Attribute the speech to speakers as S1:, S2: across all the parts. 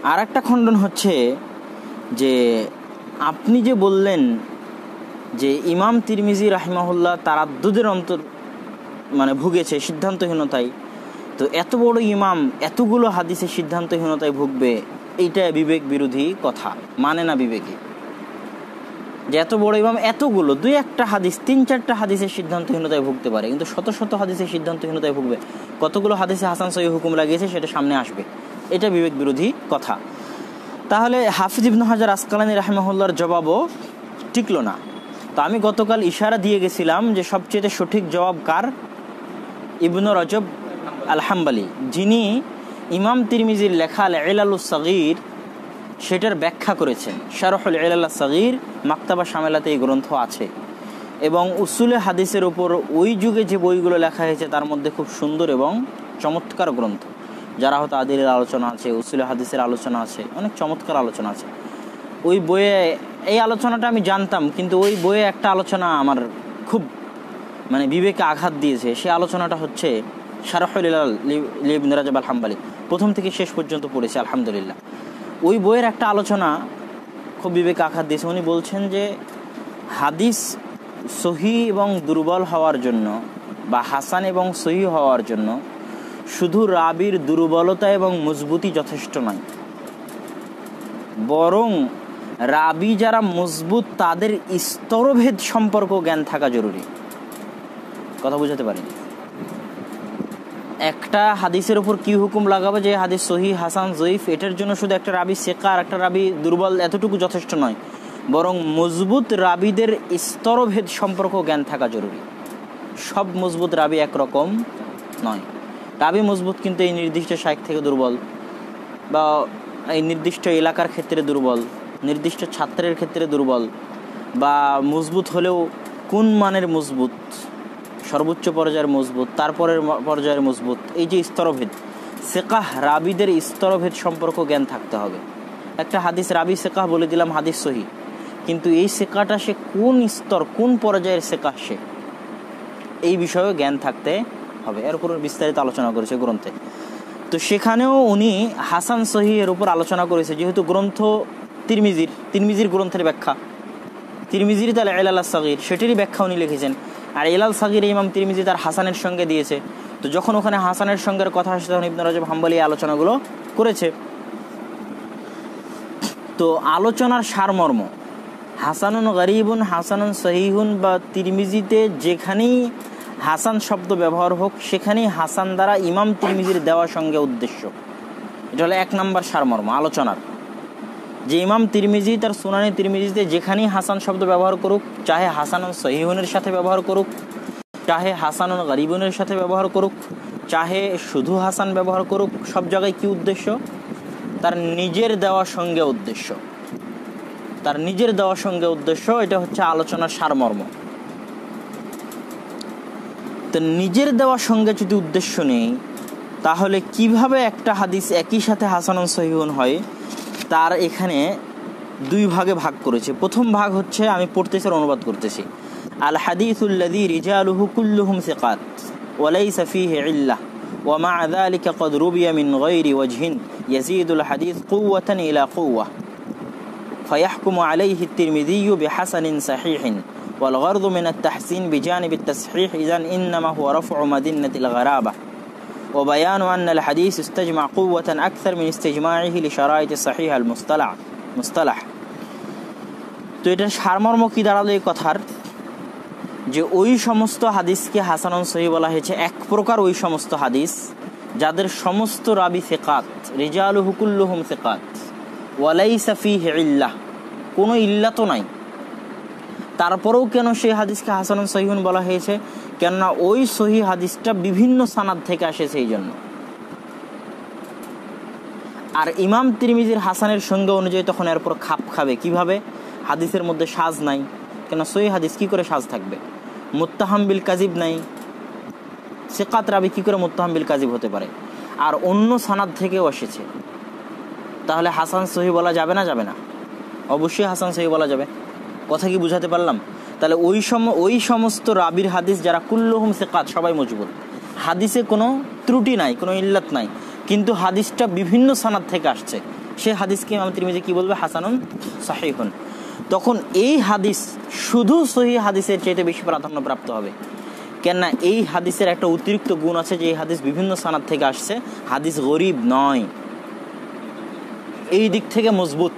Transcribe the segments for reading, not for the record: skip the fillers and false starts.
S1: আর একটা খণ্ডন হচ্ছে যে আপনি যে বললেন যে ইমাম তিরমিজি রাহিমাহুল্লাহ তারাদ্দুদের ভুগেছে সিদ্ধান্তহীনতায়, তো এত বড় ইমাম এতগুলো হাদিসের সিদ্ধান্তহীনতায় ভুগবে, এইটা বিবেক বিরোধী কথা, মানে না বিবেকে। যে এত বড় ইমাম এতগুলো, 2-1টা হাদিস 3-4টা হাদিসের সিদ্ধান্তহীনতায় ভুগতে পারে, কিন্তু শত শত হাদিসের সিদ্ধান্তহীনতায় ভুগবে, কতগুলো হাদিসে হাসান সহিহ হুকুম লাগিয়েছে সেটা সামনে আসবে, এটা বিবেক বিরোধী কথা। তাহলে হাফিজ ইবনে হাজার আসকালানী রাহিমাহুল্লাহর জবাবও টিকলো না। তো আমি গতকাল ইশারা দিয়ে গেছিলাম যে সবচেয়ে সঠিক জবাব কার? ইবনে রজব আল হাম্বলি, যিনি ইমাম তিরমিজির লেখা আল ইলালুস সাগীর সেটার ব্যাখ্যা করেছেন। শারহুল ইলাল সাগীর মাকতাবা শামেলাতে এই গ্রন্থ আছে, এবং উসুলে হাদিসের উপর ওই যুগে যে বইগুলো লেখা হয়েছে তার মধ্যে খুব সুন্দর এবং চমৎকার গ্রন্থ। যারা হয়তো আদিলের আলোচনা আছে, উসুলে হাদিসের আলোচনা আছে, অনেক চমৎকার আলোচনা আছে ওই বইয়ে। এই আলোচনাটা আমি জানতাম, কিন্তু ওই বইয়ে একটা আলোচনা আমার খুব বিবেকে আঘাত দিয়েছে। সে আলোচনাটা হচ্ছে শারহুল ইলাল ইবনে রাজব আল হাম্বলি, প্রথম থেকে শেষ পর্যন্ত পড়েছি আলহামদুলিল্লাহ। ওই বইয়ের একটা আলোচনা খুব বিবেকে আঘাত দিয়েছে। উনি বলছেন যে হাদিস সহিহ এবং দুর্বল হওয়ার জন্য বা হাসান এবং সহিহ হওয়ার জন্য শুধু রাবির দুর্বলতা এবং মজবুতি যথেষ্ট নয়, বরং রাবি যারা মজবুত তাদের স্তরভেদ সম্পর্ক জ্ঞান থাকা জরুরি। কথা বুঝাতে পারিনি? একটা হাদিসের উপর কি হুকুম লাগাবে যে হাদিস সহিহ, হাসান, জয়ীফ, এটার জন্য শুধু একটা রাবি সেকা আর একটা রাবি দুর্বল এতটুকু যথেষ্ট নয়, বরং মজবুত রাবিদের স্তরভেদ সম্পর্ক জ্ঞান থাকা জরুরি। সব মজবুত রাবি একরকম নয়। রাবি মজবুত কিন্তু এই নির্দিষ্ট শাইখ থেকে দুর্বল, বা এই নির্দিষ্ট এলাকার ক্ষেত্রে দুর্বল, নির্দিষ্ট ছাত্রের ক্ষেত্রে দুর্বল, বা মজবুত হলেও কোন মানের মজবুত, সর্বোচ্চ পর্যায়ের মজবুত, তারপরের পর্যায়ের মজবুত, এই যে স্তরভেদ, সেকাহ রাবিদের স্তরভেদ সম্পর্ক জ্ঞান থাকতে হবে। একটা হাদিস রাবি সেকাহ বলে দিলাম হাদিস সহি, কিন্তু এই সেকাটা সে কোন স্তর, কোন পর্যায়ের সেকাহ সে, এই বিষয়েও জ্ঞান থাকতে হবে। এর উপর বিস্তারিত আলোচনা করেছে গ্রন্থে। তো সেখানেও উনি হাসান সহিহের উপর আলোচনা করেছে, যেহেতু গ্রন্থ তিরমিজির গ্রন্থের ব্যাখ্যা, তিরমিজির তাহলে ইলাল সাগীর সেটারই ব্যাখ্যা উনি লিখেছেন। আর ইলাল সাগীর ইমাম তিরমিজি তার হাসানের সঙ্গে দিয়েছে। তো যখন ওখানে হাসানের সঙ্গে কথা আসছে তখন ইবনে রজব হাম্বলি আলোচনাগুলো করেছে। তো আলোচনার সারমর্ম হাসানুন গরিবুন, হাসানুন সহিহুন, বা তিরমিজিতে যেখানেই হাসান শব্দ ব্যবহার হোক সেখানেই হাসান দ্বারা ইমাম তিরমিজির দেওয়া সঙ্গে উদ্দেশ্য। এটা হলো 1 নম্বর সারমর্ম আলোচনার, যে ইমাম তিরমিজি তার সুনানে তিরমিজিতে যেখানেই হাসান শব্দ ব্যবহার করুক, চাহে হাসানুন সহিহুনের সাথে ব্যবহার করুক, চাহে হাসানুন গরিবুনের সাথে ব্যবহার করুক, চাহে শুধু হাসান ব্যবহার করুক, সব জায়গায় কি উদ্দেশ্য? তার নিজের দেওয়া সঙ্গে উদ্দেশ্য, তার নিজের দেওয়া সঙ্গে উদ্দেশ্য। এটা হচ্ছে আলোচনার সারমর্ম। তো নিজের দেওয়া সঙ্গে যদি উদ্দেশ্য নেই, তাহলে কিভাবে একটা হাদিস একই সাথে হাসানুন সহিহুন হয়? তার এখানে 2 ভাগে ভাগ করেছে। প্রথম ভাগ হচ্ছে, আমি পড়তেছি আর অনুবাদ করতেছি। আল হাদিসুল্লাযী রিজালুহু কুল্লুহুম সিকাত ওয়া লাইসা ফীহি ইল্লাহ ওয়া মা যালিকা ক্বাদ রুবিয়া মিন গায়রি ওয়াজহিন ইয়াজিদুল হাদিস কুওয়াতান ইলা কুওয়া ফায়াহকুমু আলাইহি আত-তিরমিযী বিহাসানিন সাহিহিন ওয়াল গরদু মিন আত-তাহসীন বিজানিব আত-তাসহীহ ইযান ইন্নামা হুয়া রাফউ মাদিনাতিল গরাবা وبيان أن الحديث استجمع قوة أكثر من استجماعه لشرائط الصحيح المصطلح। তো এটা সারমর্ম কি দাঁড়ালো এই কথার? যে ওই সমস্ত হাদিসকে হাসানুন সহিহ বলা হয়েছে, এক প্রকার ওই সমস্ত হাদিস যাদের সমস্ত রাবি সিকাত, রিজালুহু কুল্লুহুম সিকাত ওয়া লাইসা ফীহি ইল্লাহ, কোনো ইল্লাত নাই, তারপরেও কেন সেই হাদিসকে হাসানুন সহিহুন বলা হয়েছে? কেননা ওই সহিহ হাদিসটা বিভিন্ন সানাদ থেকে আসে, সেই জন্য। আর ইমাম তিরমিজির হাসানের সঙ্গে অনুযায়ী তখন এরপর খাপ খাবে কিভাবে? হাদিসের মধ্যে সাজ নাই, কেন সহিহ হাদিস কি করে সাজ থাকবে? মুত্তাহাম বিল কাযিব নাই, সিকাত রাবি কি করে মুত্তাহাম বিল কাযিব হতে পারে? আর অন্য সানাদ থেকেও এসেছে, তাহলে হাসান সহিহ বলা যাবে না? যাবে না, অবশ্যই হাসান সহিহ বলা যাবে। কথা কি বুঝাতে পারলাম? তাহলে ওই সমস্ত রাবির হাদিস যারা কুল্লুহুম সিকাত, সবাই মজবুত, হাদিসে কোনো ত্রুটি নাই, কোনো ইল্লাত নাই, কিন্তু হাদিসটা বিভিন্ন সানাদ থেকে আসছে, সেই হাদিসকে ইমাম তিরমিজি কি বলবে? হাসানুন সাহিহুন। তখন এই হাদিস শুধু সহিহ হাদিসের চাইতে বেশি প্রাধান্য প্রাপ্ত হবে। কেননা এই হাদিসের একটা অতিরিক্ত গুণ আছে যে এই হাদিস বিভিন্ন সানাদ থেকে আসছে, হাদিস গরিব নয়, এই দিক থেকে মজবুত,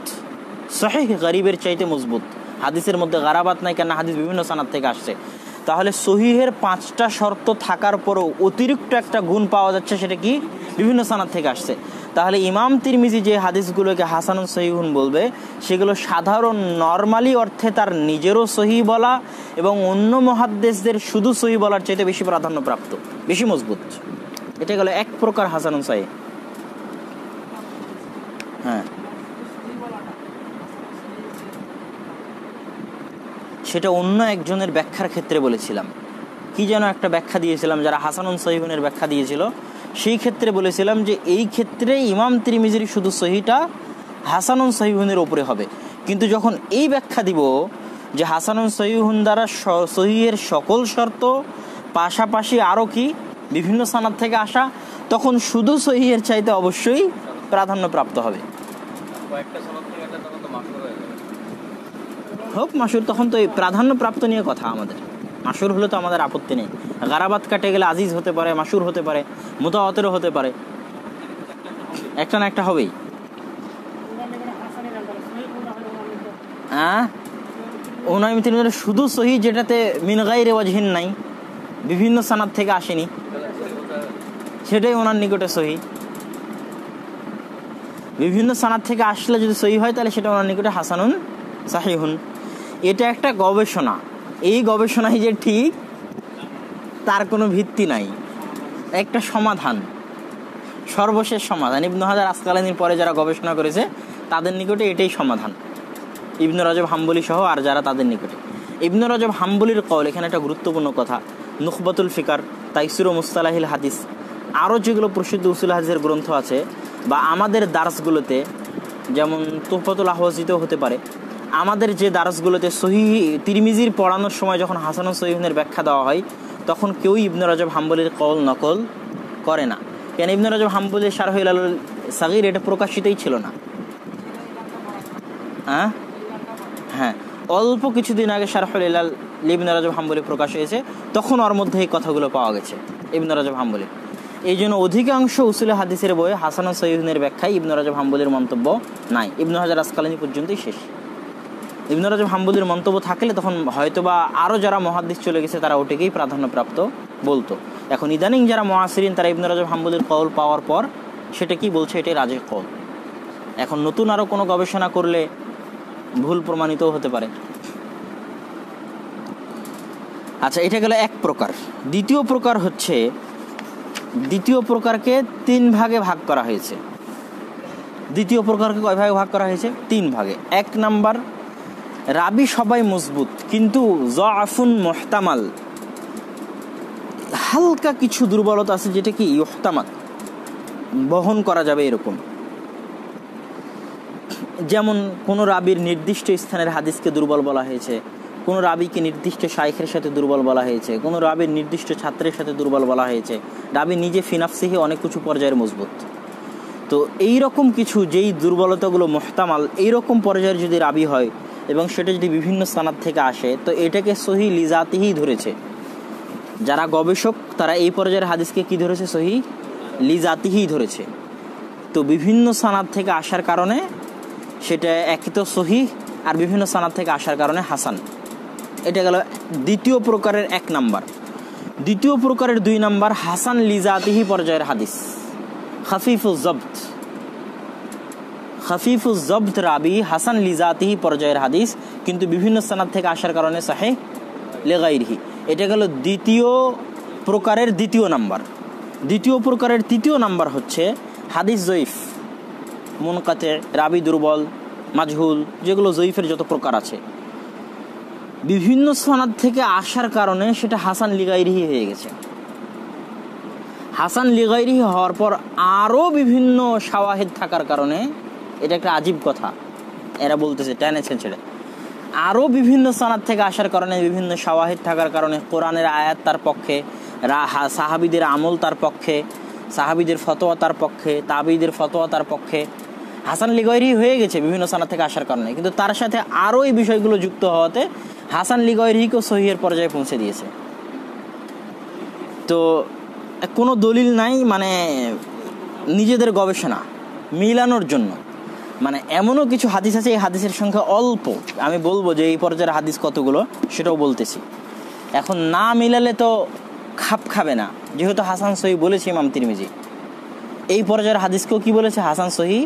S1: সহিহ গরিবের চাইতে মজবুত। হাদিসের মধ্যে গারাবাত নাই, কেননা হাদিস বিভিন্ন সানাদ থেকে আসছে। তাহলে সহিহের 5টা শর্ত থাকার পরেও অতিরিক্ত একটা গুণ পাওয়া যাচ্ছে, সেটা কি? বিভিন্ন সানাদ থেকে আসছে। তাহলে ইমাম তিরমিজি যে হাদিসগুলোকে হাসানুন সহিহুন বলবে, সেগুলো সাধারণ নরমালি অর্থে তার নিজেরও সহি বলা এবং অন্য মুহাদ্দিসদের শুধু সহি বলার চাইতে বেশি প্রাধান্যপ্রাপ্ত, বেশি মজবুত। এটা গেল এক প্রকার হাসানুন সহিহ। হ্যাঁ, সেটা অন্য একজনের ব্যাখ্যার ক্ষেত্রে বলেছিলাম। কি যেন একটা ব্যাখ্যা দিয়েছিলাম, যারা হাসানুন সহিহুনের ব্যাখ্যা দিয়েছিল সেই ক্ষেত্রে বলেছিলাম যে এই ক্ষেত্রে ইমাম তিরমিজির শুধু সহিটা হাসানুন সহিহুনের উপরে হবে। কিন্তু যখন এই ব্যাখ্যা দিব যে হাসানুন সহিহুন দ্বারা সহিহের সকল শর্ত পাশাপাশি আরও কি বিভিন্ন সানাদ থেকে আসা, তখন শুধু সহিহের চাইতে অবশ্যই প্রাধান্য প্রাপ্ত হবে। হোক মাসুর, তখন তো এই প্রাধান্য প্রাপ্ত নিয়ে কথা আমাদের। মাসুর হলে তো আমাদের আপত্তি নেই। গারাবাত কাটে গেলে আজিজ হতে পারে, মাসুর হতে পারে, মুতাওয়াতিরও হতে পারে, একটা না একটা হবেই। শুধু সহি যেটাতে মিন গায়রি ওয়াজহিন নাই, বিভিন্ন সানাদ থেকে আসেনি, সেটাই ওনার নিকটে সহি। বিভিন্ন সানাদ থেকে আসলে যদি সহি হয় তাহলে সেটা ওনার নিকটে হাসানুন সাহিহুন। এটা একটা গবেষণা। এই গবেষণায় যে ঠিক তার কোনো ভিত্তি নাই, একটা সমাধান, সর্বশেষ সমাধান। ইবনে হাজার আসকালানির পরে যারা গবেষণা করেছে তাদের নিকটে এটাই সমাধান, ইবনে রজব হাম্বলি সহ আর যারা তাদের নিকটে। ইবনে রজব হাম্বলির কওল, এখানে একটা গুরুত্বপূর্ণ কথা, নুখবাতুল ফিকার, তাইসির ও মুস্তালাহিল হাদিস, আরও যেগুলো প্রসিদ্ধ উসুল হাদিসের গ্রন্থ আছে বা আমাদের দার্সগুলোতে, যেমন তুহফাতুল আহওয়াজিতেও হতে পারে, আমাদের যে দার্সগুলোতে সহিহ তিরমিজির পড়ানোর সময় যখন হাসানুন সহিহুনের ব্যাখ্যা দেওয়া হয় তখন কেউই ইবনে রজব হাম্বলির কওল নকল করে না। কেন? ইবনে রজব হাম্বলির শারহ ইলালুল সাগীর এটা প্রকাশিতই ছিল না। হ্যাঁ, অল্প কিছুদিন আগে শারহুল ইলাল ইবনে রজব হাম্বলি প্রকাশ হয়েছে, তখন ওর মধ্যে এই কথাগুলো পাওয়া গেছে ইবনে রজব হাম্বলি। এই জন্য অধিকাংশ উসুল হাদিসের বইয়ে হাসানুন সহিহুনের ব্যাখ্যায় ইবনে রজব হাম্বলির মন্তব্য নাই, ইবনে হাজার আসকালানি পর্যন্তই শেষ। ইবনে রজব হাম্বলির মন্তব্য থাকলে তখন হয়তোবা আরও যারা মুহাদ্দিস চলে গেছে তারা ওটাকেই প্রাধান্যপ্রাপ্ত বলতো। এখন ইদানিং যারা মুআসিরিন তারা ইবনে রজব হাম্বলির কওল পাওয়ার পর সেটা কি বলছে, এটাই রাজিহ কওল। এখন নতুন আরও কোনো গবেষণা করলে ভুল প্রমাণিতও হতে পারে। আচ্ছা, এটা গেল এক প্রকার। দ্বিতীয় প্রকার হচ্ছে, দ্বিতীয় প্রকারকে 3 ভাগে ভাগ করা হয়েছে। দ্বিতীয় প্রকারকে কয় ভাগে ভাগ করা হয়েছে? 3 ভাগে। 1 নাম্বার, রাবি সবাই মজবুত কিন্তু যআফুন মুহতামাল, হালকা কিছু দুর্বলতা আছে যেটা কি ইহতামাল, বহন করা যাবে এরকম। যেমন কোনো রাবির নির্দিষ্ট স্থানের হাদিসকে দুর্বল বলা হয়েছে, কোনো রাবিকে নির্দিষ্ট শাইখের সাথে দুর্বল বলা হয়েছে, কোনো রাবির নির্দিষ্ট ছাত্রের সাথে দুর্বল বলা হয়েছে। রাবি নিজে ফিনাফসিহি অনেক কিছু পর্যায়ের মজবুত। তো এই রকম কিছু যেই দুর্বলতাগুলো মুহতামাল, এইরকম পর্যায়ের যদি রাবি হয় এবং সেটা যদি বিভিন্ন সানাদ থেকে আসে, তো এটাকে সহি লিজাতিহি ধরেছে। যারা গবেষক তারা এই পর্যায়ের হাদিসকে কি ধরেছে? সহি লিজাতিহি ধরেছে। তো বিভিন্ন সানাদ থেকে আসার কারণে সেটা একই তো সহি, আর বিভিন্ন সানাদ থেকে আসার কারণে হাসান। এটা গেল দ্বিতীয় প্রকারের 1 নাম্বার। দ্বিতীয় প্রকারের 2 নাম্বার, হাসান লিজাতিহি পর্যায়ের হাদিস, খাফিফুজ জবত। খাফিফুজ জবত রাবি হাসান লিজাতিহি পর্যায়ের হাদিস, কিন্তু বিভিন্ন সানাদ থেকে আসার কারণে সাহিহ লিগাইরিহি। এটা গেল দ্বিতীয় প্রকারের 2 নাম্বার। দ্বিতীয় প্রকারের 3 নাম্বার হচ্ছে হাদিস জয়ীফ, মুনকাতে, রাবি দুর্বল, মাজহুল, যেগুলো জয়ীফের যত প্রকার আছে, বিভিন্ন সনাদ থেকে আসার কারণে সেটা হাসান লিগাইরিহি হয়ে গেছে। হাসান লিগাইরিহি হওয়ার পর আরও বিভিন্ন শাওয়াহিদ থাকার কারণে, এটা একটা আজীব কথা এরা বলতেছে, টেনেছেন ছেড়ে, আরও বিভিন্ন সনাদ থেকে আসার কারণে, বিভিন্ন শাওয়াহিদ থাকার কারণে কোরআনের আয়াত তার পক্ষে, সাহাবীদের আমল তার পক্ষে, সাহাবীদের ফতোয়া তার পক্ষে, তাবিদের ফতোয়া তার পক্ষে, হাসান লিগয়রি হয়ে গেছে বিভিন্ন সানাদ থেকে আসার কারণে, কিন্তু তার সাথে আরও এই বিষয়গুলো যুক্ত হওয়াতে হাসান লিগয়রিকেও সহিহের পর্যায়ে পৌঁছে দিয়েছে। তো কোনো দলিল নাই, মানে নিজেদের গবেষণা মিলানোর জন্য, মানে এমনও কিছু হাদিস আছে, এই হাদিসের সংখ্যা অল্প, আমি বলবো যে এই পর্যায়ের হাদিস কতগুলো সেটাও বলতেছি। এখন না মিলালে তো খাপ খাবে না, যেহেতু হাসান সহি বলেছে ইমাম তিরমিজি, এই পর্যায়ের হাদিসকেও কি বলেছে, হাসান সহি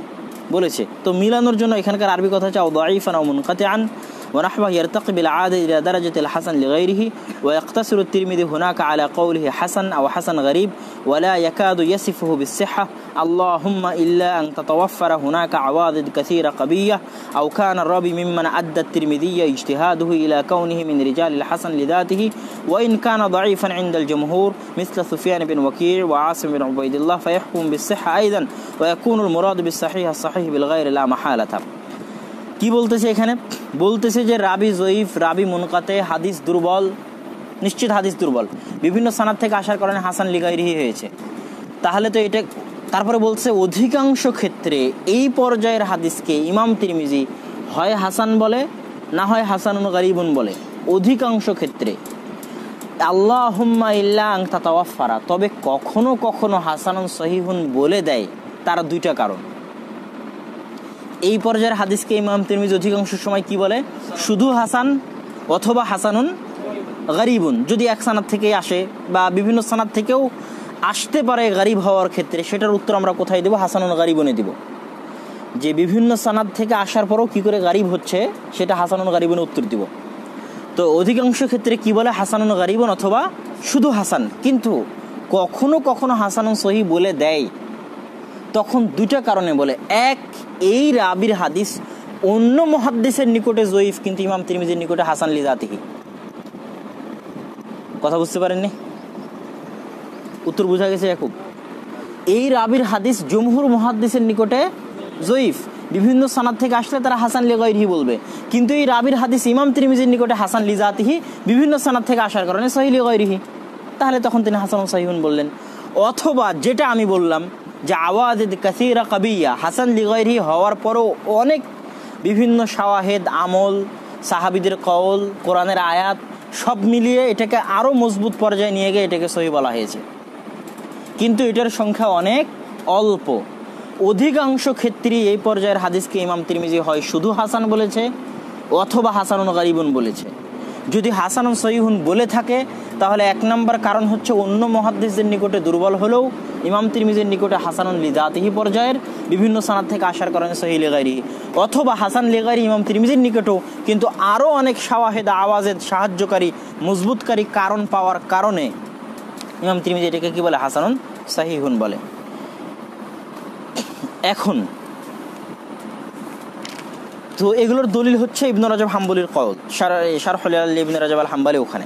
S1: বলেছে। তো মিলানোর জন্য এখানকার আরবি কথা হচ্ছে দাঈফান আও মুনকাতিআন ونحوه يرتقي بالعادة إلى درجة الحسن لغيره ويقتصر الترمذي هناك على قوله حسن أو حسن غريب ولا يكاد يصفه بالصحة اللهم إلا أن تتوفر هناك عواضد كثيرة قبية أو كان الراوي ممن أدى الترمذي اجتهاده إلى كونه من رجال الحسن لذاته وإن كان ضعيفا عند الجمهور مثل سفيان بن وكيع وعاصم بن عبيد الله فيحكم بالصحة أيضا ويكون المراد بالصحيح الصحيح بالغير لا محالة। কি বলতেছে এখানে, বলতেছে যে রাবি জয়ীফ, রাবি মুনকাতে, হাদিস দুর্বল, নিশ্চিত হাদিস দুর্বল, বিভিন্ন সানাদ থেকে আসার কারণে হাসান লিগাইরি হয়েছে। তাহলে তো এটা, তারপরে বলছে অধিকাংশ ক্ষেত্রে এই পর্যায়ের হাদিসকে ইমাম তিরমিজি হয় হাসান বলে, না হয় হাসানুন গারিবুন বলে, অধিকাংশ ক্ষেত্রে। আল্লাহুম্মা ইল্লা আন তাতাওয়াফারা, তবে কখনো কখনো হাসানুন সহিহুন বলে দেয়, তার দুইটা কারণ। এই পর্যায়ের হাদিসকে ইমাম তিরমিজি অধিকাংশ সময় কি বলে, শুধু হাসান অথবা হাসানুন গারিবুন, যদি এক সানাদ থেকে আসে বা বিভিন্ন সানাদ থেকেও আসতে পারে গারিব হওয়ার ক্ষেত্রে, সেটার উত্তর আমরা কোথায় দেব, হাসানুন গারিবুনে দিব। যে বিভিন্ন সানাদ থেকে আসার পরেও কি করে গারিব হচ্ছে সেটা হাসানুন গারিবুনে উত্তর দিব। তো অধিকাংশ ক্ষেত্রে কি বলে, হাসানুন গারিবুন অথবা শুধু হাসান। কিন্তু কখনো কখনো হাসানুন সহি বলে দেয়, তখন দুইটা কারণে বলে। এক, এই রাবির হাদিস অন্য মুহাদ্দিসের নিকটে জয়ীফ, কিন্তু ইমাম তিরমিজির নিকটে হাসান লিজাতিহি। কথা বুঝতে পারেননি? উত্তর বোঝা গেছে এখন? এই রাবির হাদিস জমহুর মুহাদ্দিসের নিকটে জয়ীফ, বিভিন্ন সানাদ থেকে আসলে তারা হাসান লিগাইরিহি বলবে, কিন্তু এই রাবির হাদিস ইমাম তিরমিজির নিকটে হাসান লিজাতিহি, বিভিন্ন সানাদ থেকে আসার কারণে সহিহ লিগাইরিহি, তাহলে তখন তিনি হাসানুন সহিহুন বললেন। অথবা যেটা আমি বললাম যে আওয়াজিদ কাসীরা কাবিয়া, হাসান লিগাইরিহি হওয়ার পরও অনেক বিভিন্ন শাওয়াহিদ, আমল, সাহাবীদের কওল, কোরআনের আয়াত সব মিলিয়ে এটাকে আরও মজবুত পর্যায়ে নিয়ে গিয়ে এটাকে সহিহ বলা হয়েছে, কিন্তু এটার সংখ্যা অনেক অল্প। অধিকাংশ ক্ষেত্রেই এই পর্যায়ের হাদিসকে ইমাম তিরমিজি হয় শুধু হাসান বলেছে অথবা হাসানুন গারিবুন বলেছে। যদি হাসানুন সহিহুন বলে থাকে তাহলে এক নম্বর কারণ হচ্ছে অন্য মুহাদ্দিসদের নিকটে দুর্বল হলেও ইমাম তিরমিজির নিকটে হাসানুন লিজাতিহি পর্যায়ের বিভিন্ন সানাদ থেকে আসার কারণে সহিহ লিগাইরি, অথবা হাসান লিগাইরি ইমাম তিরমিজির নিকটেও কিন্তু আরও অনেক শাওয়াহিদ, আওয়াজেদ, সাহায্যকারী, মজবুতকারী কারণ পাওয়ার কারণে ইমাম তিরমিজি এটাকে কি বলে, হাসানুন সহিহুন বলে। এখন তো এগুলোর দলিল হচ্ছে ইবনে রাজব হাম্বলির কওল, শারহুল ইবনে রাজব আল হাম্বলি ওখানে।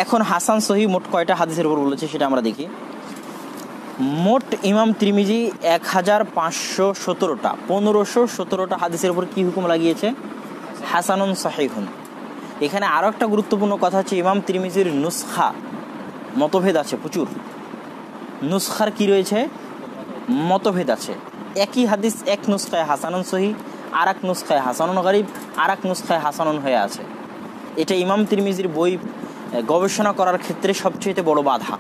S1: এখন হাসান সহিহ মোট কয়টা হাদিসের উপর বলেছে সেটা আমরা দেখি। মোট ইমাম তিরমিজি 1517টা 1517টা হাদিসের উপর কি হুকুম লাগিয়েছে, হাসানুন সহিহুন। এখানে আরও একটা গুরুত্বপূর্ণ কথা হচ্ছে ইমাম তিরমিজির নুসখা মতভেদ আছে প্রচুর, নুসখার কি রয়েছে, মতভেদ আছে। একই হাদিস এক নুসখায় হাসানুন সহিহ, আর এক নুসখায় হাসানুন গারিব, আর এক নুসখায় হাসানুন হয়ে আছে। এটা ইমাম তিরমিজির বই গবেষণা করার ক্ষেত্রে সবচেয়ে বড় বাধা।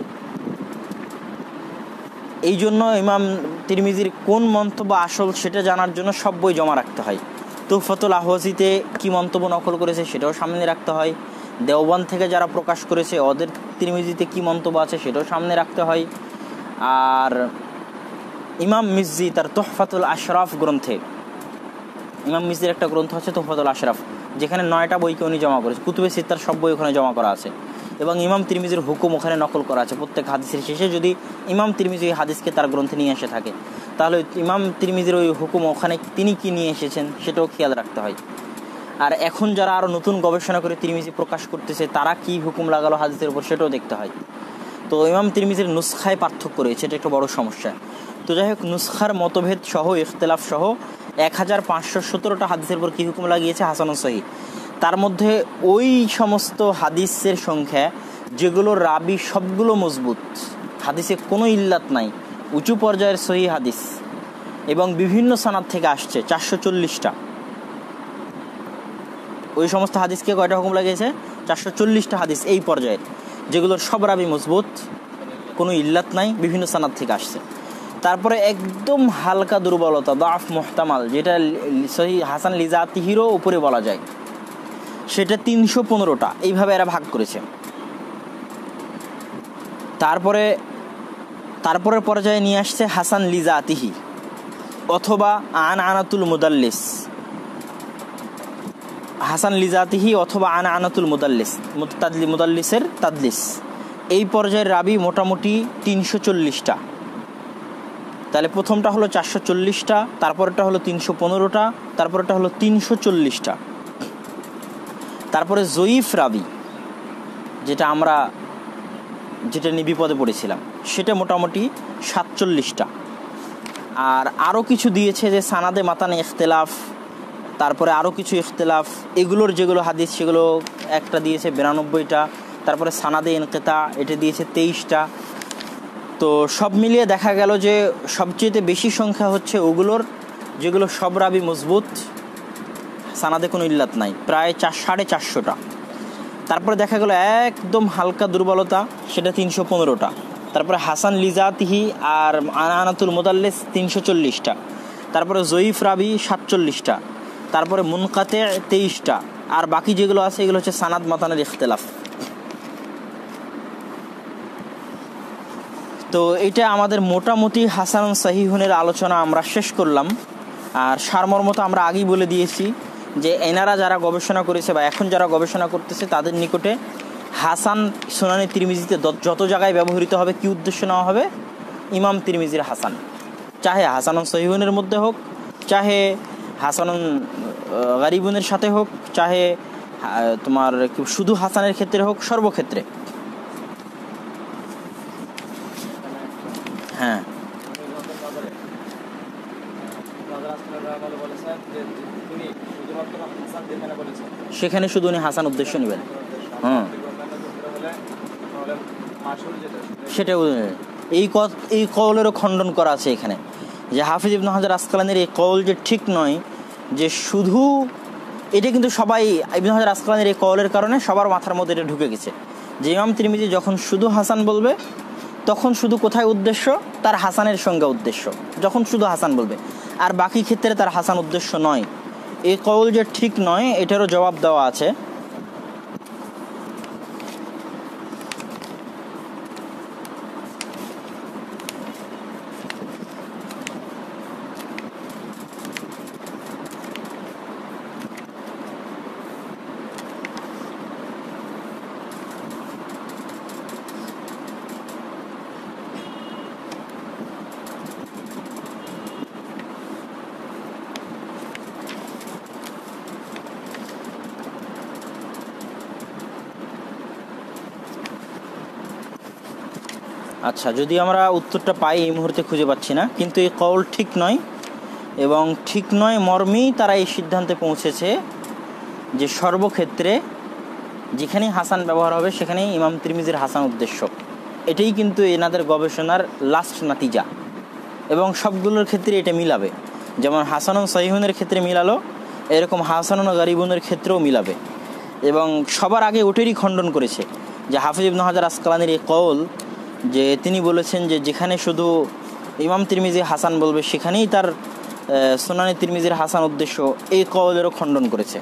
S1: এই জন্য ইমাম তিরমিজির কোন মন্তব্য আসল সেটা জানার জন্য সব বই জমা রাখতে হয়। তুহফাতুল আহওয়াজিতে কি মন্তব্য নকল করেছে সেটাও সামনে রাখতে হয়, দেওবন্দ থেকে যারা প্রকাশ করেছে ওদের তিরমিজিতে কি মন্তব্য আছে সেটাও সামনে রাখতে হয়। আর ইমাম মিজ্জি তার তুহফাতুল আশরাফ গ্রন্থে, ইমাম মিজ্জির একটা গ্রন্থ আছে তুহফাতুল আশরাফ, যেখানে 9টা বইকে উনি জমা করেছে, কুতুবে সিত্তার সব বই ওখানে জমা করা আছে, এবং ইমাম তিরমিজির হুকুম ওখানে নকল করা আছে। প্রত্যেক হাদিসের শেষে যদি ইমাম তিরমিজি এই হাদিসকে তার গ্রন্থে নিয়ে এসে থাকে তাহলে ইমাম তিরমিজির ওই হুকুম ওখানে তিনি কি নিয়ে এসেছেন সেটাও খেয়াল রাখতে হয়। আর এখন যারা আরও নতুন গবেষণা করে তিরমিজি প্রকাশ করতেছে তারা কি হুকুম লাগালো হাদিসের উপর সেটাও দেখতে হয়। তো ইমাম তিরমিজির নুসখায় পার্থক্য রয়েছে, এটা একটা বড় সমস্যা। তো যাই হোক, নুসখার মতভেদ সহ, ইখতিলাফ সহ 1517টা হাদিসের উপর কি হুকুম লাগিয়েছে, হাসানুন সহিহ। তার মধ্যে ওই সমস্ত হাদিসের সংখ্যা যেগুলো রাবি সবগুলো মজবুত, হাদিসে কোনো ইল্লাত নাই, উঁচু পর্যায়ের সহিহ হাদিস, এবং বিভিন্ন সানাদ থেকে আসছে 440টা। ওই সমস্ত হাদিসকে কয়টা হুকুম লাগিয়েছে? 440টা হাদিস এই পর্যায়ের, যেগুলোর সব রাবি মজবুত, কোনো ইল্লাত নাই, বিভিন্ন সানাদ থেকে আসছে। তারপরে একদম হালকা দুর্বলতা, দাফ মুহতামাল, যেটা সহি হাসান লিজাতিহিরও উপরে বলা যায়, সেটা 315টা। এইভাবে এরা ভাগ করেছে। তারপরের পর্যায়ে নিয়ে আসছে হাসান লিজাতিহি অথবা আনাতুল মুদাল্লিস, হাসান লিজাতিহি অথবা আনাতুল মুদাল্লিস, মুদাল্লিসের তাদলিস। এই পর্যায়ের রাবি মোটামুটি 340টা। তাহলে প্রথমটা হলো 440টা, তারপরটা হলো 315টা, তারপরটা হলো 340টা। তারপরে জয়ীফ রাবি, যেটা নিয়ে বিপদে পড়েছিলাম, সেটা মোটামুটি 47টা। আর আরও কিছু দিয়েছে যে সানাদে মাতানে ইখতিলাফ, তারপরে আরও কিছু ইখতিলাফ, এগুলোর যেগুলো হাদিস সেগুলো একটা দিয়েছে 92টা। তারপরে সানাদে ইনকিতা, এটা দিয়েছে 23টা। তো সব মিলিয়ে দেখা গেল যে সবচেয়ে বেশি সংখ্যা হচ্ছে ওগুলোর যেগুলো সব রাবি মজবুত, সানাদে কোনো ইল্লাত নাই, প্রায় 450টা। তারপরে দেখা গেল একদম হালকা দুর্বলতা, সেটা 315টা। তারপরে হাসান লিজাতিহি আর আনাতুল মুদাল্লিস 340টা। তারপরে জয়ীফ রাবি 47টা। তারপরে মুনকাতে 23টা। আর বাকি যেগুলো আছে এগুলো হচ্ছে সানাদ মাতানের ইখতিলাফ। তো এটা আমাদের মোটামুটি হাসান সহিহুনের আলোচনা আমরা শেষ করলাম। আর সারমর্মত আমরা আগেই বলে দিয়েছি যে এনারা যারা গবেষণা করেছে বা এখন যারা গবেষণা করতেছে তাদের নিকটে হাসান সুনানে তিরমিজিতে যত জায়গায় ব্যবহৃত হবে, কি উদ্দেশ্য নেওয়া হবে? ইমাম তিরমিজির হাসান, চাহে হাসানুন সহিহুনের মধ্যে হোক, চাহে হাসানুন গারিবুনের সাথে হোক, চাহে তোমার শুধু হাসানের ক্ষেত্রে হোক, সর্বক্ষেত্রে। হ্যাঁ, সেখানে শুধু উনি হাসান উদ্দেশ্য নেবেন। সেটাও এই কওলেরও খণ্ডন করা আছে এখানে, যে হাফিজ ইবনে হাজার আসকালানির এই কওল যে ঠিক নয়, যে শুধু এটা কিন্তু সবাই ইবনে হাজার আসকালানির এই কওলের কারণে সবার মাথার মধ্যে এটা ঢুকে গেছে যে ইমাম তিরমিজি যখন শুধু হাসান বলবে তখন শুধু কোথায় উদ্দেশ্য? তার হাসানের সঙ্গে উদ্দেশ্য, যখন শুধু হাসান বলবে, আর বাকি ক্ষেত্রে তার হাসান উদ্দেশ্য নয়। এই কওল যে ঠিক নয় এটারও জবাব দেওয়া আছে। আচ্ছা, যদি আমরা উত্তরটা পাই, এই মুহূর্তে খুঁজে পাচ্ছি না, কিন্তু এই কওল ঠিক নয়, এবং ঠিক নয় মর্মেই তারা এই সিদ্ধান্তে পৌঁছেছে যে সর্বক্ষেত্রে যেখানেই হাসান ব্যবহার হবে সেখানেই ইমাম তিরমিজির হাসান উদ্দেশ্য। এটাই কিন্তু এনাদের গবেষণার লাস্ট নাতিজা, এবং সবগুলোর ক্ষেত্রে এটা মিলাবে। যেমন হাসানুন সহিহুনের ক্ষেত্রে মিলালো, এরকম হাসানুন গারিবুনের ক্ষেত্রেও মিলাবে। এবং সবার আগে ওটারই খণ্ডন করেছে যে হাফিজ ইবনে হাজার আসকালানির এই কওল, যে তিনি বলেছেন যে যেখানে শুধু ইমাম তিরমিজি হাসান বলবে সেখানেই তার সুনানে তিরমিজির হাসান উদ্দেশ্য, এই কওলেরও খণ্ডন করেছে।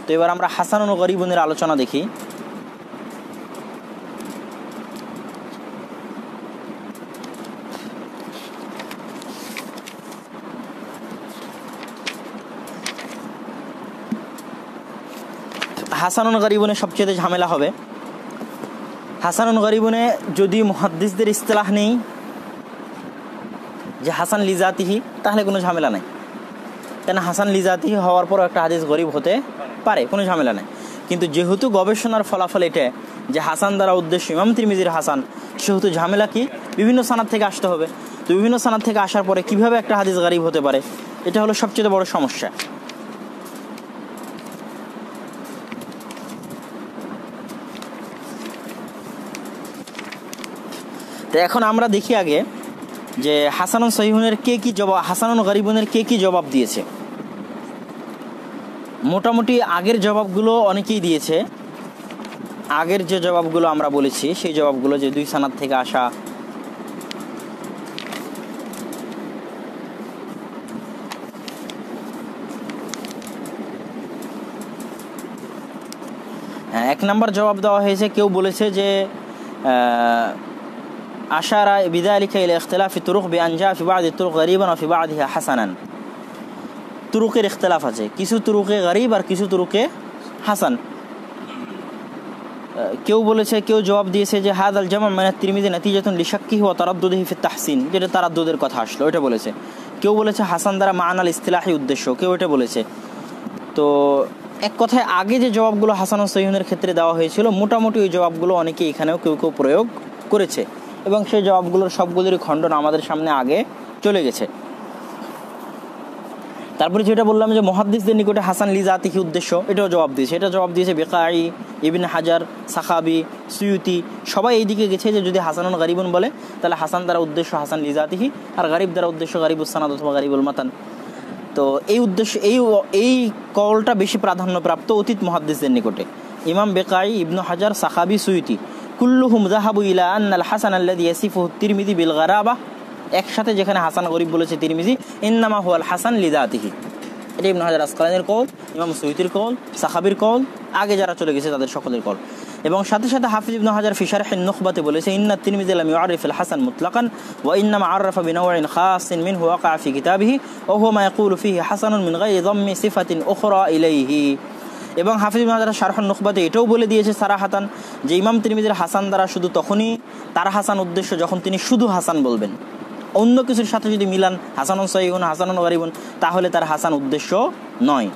S1: তো এবার আমরা হাসানুন গরিবুনের আলোচনা দেখি। হাসানুন গরিবুনে সবচেয়ে ঝামেলা হবে। হাসানুন গরিবুনে যদি মুহাদ্দিসদের ইস্তিলাহ নেই যে হাসান লিজাতিহি, তাহলে কোনো ঝামেলা নাই, কেন হাসান লিজাতিহি হওয়ার পর একটা হাদিস গরিব হতে পারে, কোনো ঝামেলা নাই। কিন্তু যেহেতু গবেষণার ফলাফল এটা যে হাসান দ্বারা উদ্দেশ্য ইমাম তিরমিজির হাসান, সেহেতু ঝামেলা কি? বিভিন্ন সানাদ থেকে আসতে হবে। তো বিভিন্ন সানাদ থেকে আসার পরে কিভাবে একটা হাদিস গরিব হতে পারে, এটা হলো সবচেয়ে বড় সমস্যা। তো এখন আমরা দেখি আগে যে হাসানুন সহিহুনের কে কি জবাব, হাসানুন গরিবুনের কে কি জবাব দিয়েছে। মোটামুটি আগের জবাবগুলো অনেকেই দিয়েছে। আগের যে জবাবগুলো আমরা বলেছি সেই জবাবগুলো, যে 2 সানাদ থেকে আসা, এক নম্বর জবাব দেওয়া হয়েছে, কেউ বলেছে যে আশারা বিযালিকা ইলা ইখতিলাফি তুরুক বিআন জা ফি বা'দি তুরুক গরিবান ওয়া ফি বা'দিহা হাসানান। তুরুকের ইখতিলাফ আছে, কিছু তুরুকে গরিব আর কিছু তুরুকে হাসান। কেউ বলেছে, কেউ জবাব দিয়েছে যে হাদাল জামা মিনাত তিরমিজি নাতিজাতুন লিশাক্কিহি ওয়া তারাদ্দুদিহি ফি তাহসিন, যেটা তারাদ্দুদের কথা আসলো এটা বলেছে। কেউ বলেছে হাসান দ্বারা মা'নাল ইসতিলাহি উদ্দেশ্য, কেউ এটা বলেছে। তো এক কথায় আগে যে জবাবগুলো হাসান ও সহিহুনের ক্ষেত্রে দেওয়া হয়েছিল, মোটামুটি ওই জবাবগুলো অনেকে এখানেও কেউ কেউ প্রয়োগ করেছে, এবং সেই জবাবগুলোর সবগুলোরই খণ্ডন আমাদের সামনে আগে চলে গেছে। তারপরে যেটা বললাম যে মুহাদ্দিসদের নিকটে হাসান লিজাতিহি উদ্দেশ্য, এটাও জবাব দিয়েছে। এটা জবাব দিয়েছে বেকাই, ইবনে হাজার, সাখাবি, সুয়ুতি, সবাই এই দিকে গেছে যে যদি হাসানুন গরিবুন বলে তাহলে হাসান দ্বারা উদ্দেশ্য হাসান লিজাতিহি, আর গরিব দ্বারা উদ্দেশ্য গরিবুস সানাদ অথবা গরিবুল মাতান। তো এই উদ্দেশ্য, এই কওলটা বেশি প্রাধান্যপ্রাপ্ত অতীত মুহাদ্দিসদের নিকটে। ইমাম বেকাই, ইবনে হাজার, সাখাবি, সুয়ুতি কুল্লুহুম যাহাবু ইলা আন্নাল হাসান আল্লাযী ইয়াসিফুহু তিরমিজি বিল গারাবা, একসাথে যেখানে হাসান গরিব বলেছে তিরমিজি, ইন্নামা হুয়াল হাসান লিযাতিহি। এটা ইবনে হাজার আসকালানির কওল, ইমাম সুয়ুতির কওল, সাখাবির কওল, আগে যারা চলে গেছে তাদের সকলের কওল। এবং সাথে সাথে হাফিজ ইবনে হাজার ফি শারহিন নুখবাতে বলেছে ইন্না তিরমিজি লাম ইউআরিফিল হাসান মুতলাকান ওয়া ইন্নামা আরাফা বিনাওইন খাসিন মিনহু ওয়াকা ফি কিতাবিহি ওয়া হুয়া মা ইয়াকুলু ফিহি হাসানুন মিন গায়রি যাম্মি সিফাতিন উখরা ইলাইহি। এবং হাফিজ ইবনে হাজার শারহুন নুখবাতে এটাও বলে দিয়েছে সারাহাতান যে ইমাম তিরমিজির হাসান দ্বারা শুধু তখনই তার হাসান উদ্দেশ্য যখন তিনি শুধু হাসান বলবেন, অন্য কিছুর সাথে যদি মিলান হাসানুন সহিহুন, হাসানুন গরিবুন, তাহলে তার হাসান উদ্দেশ্য নয়।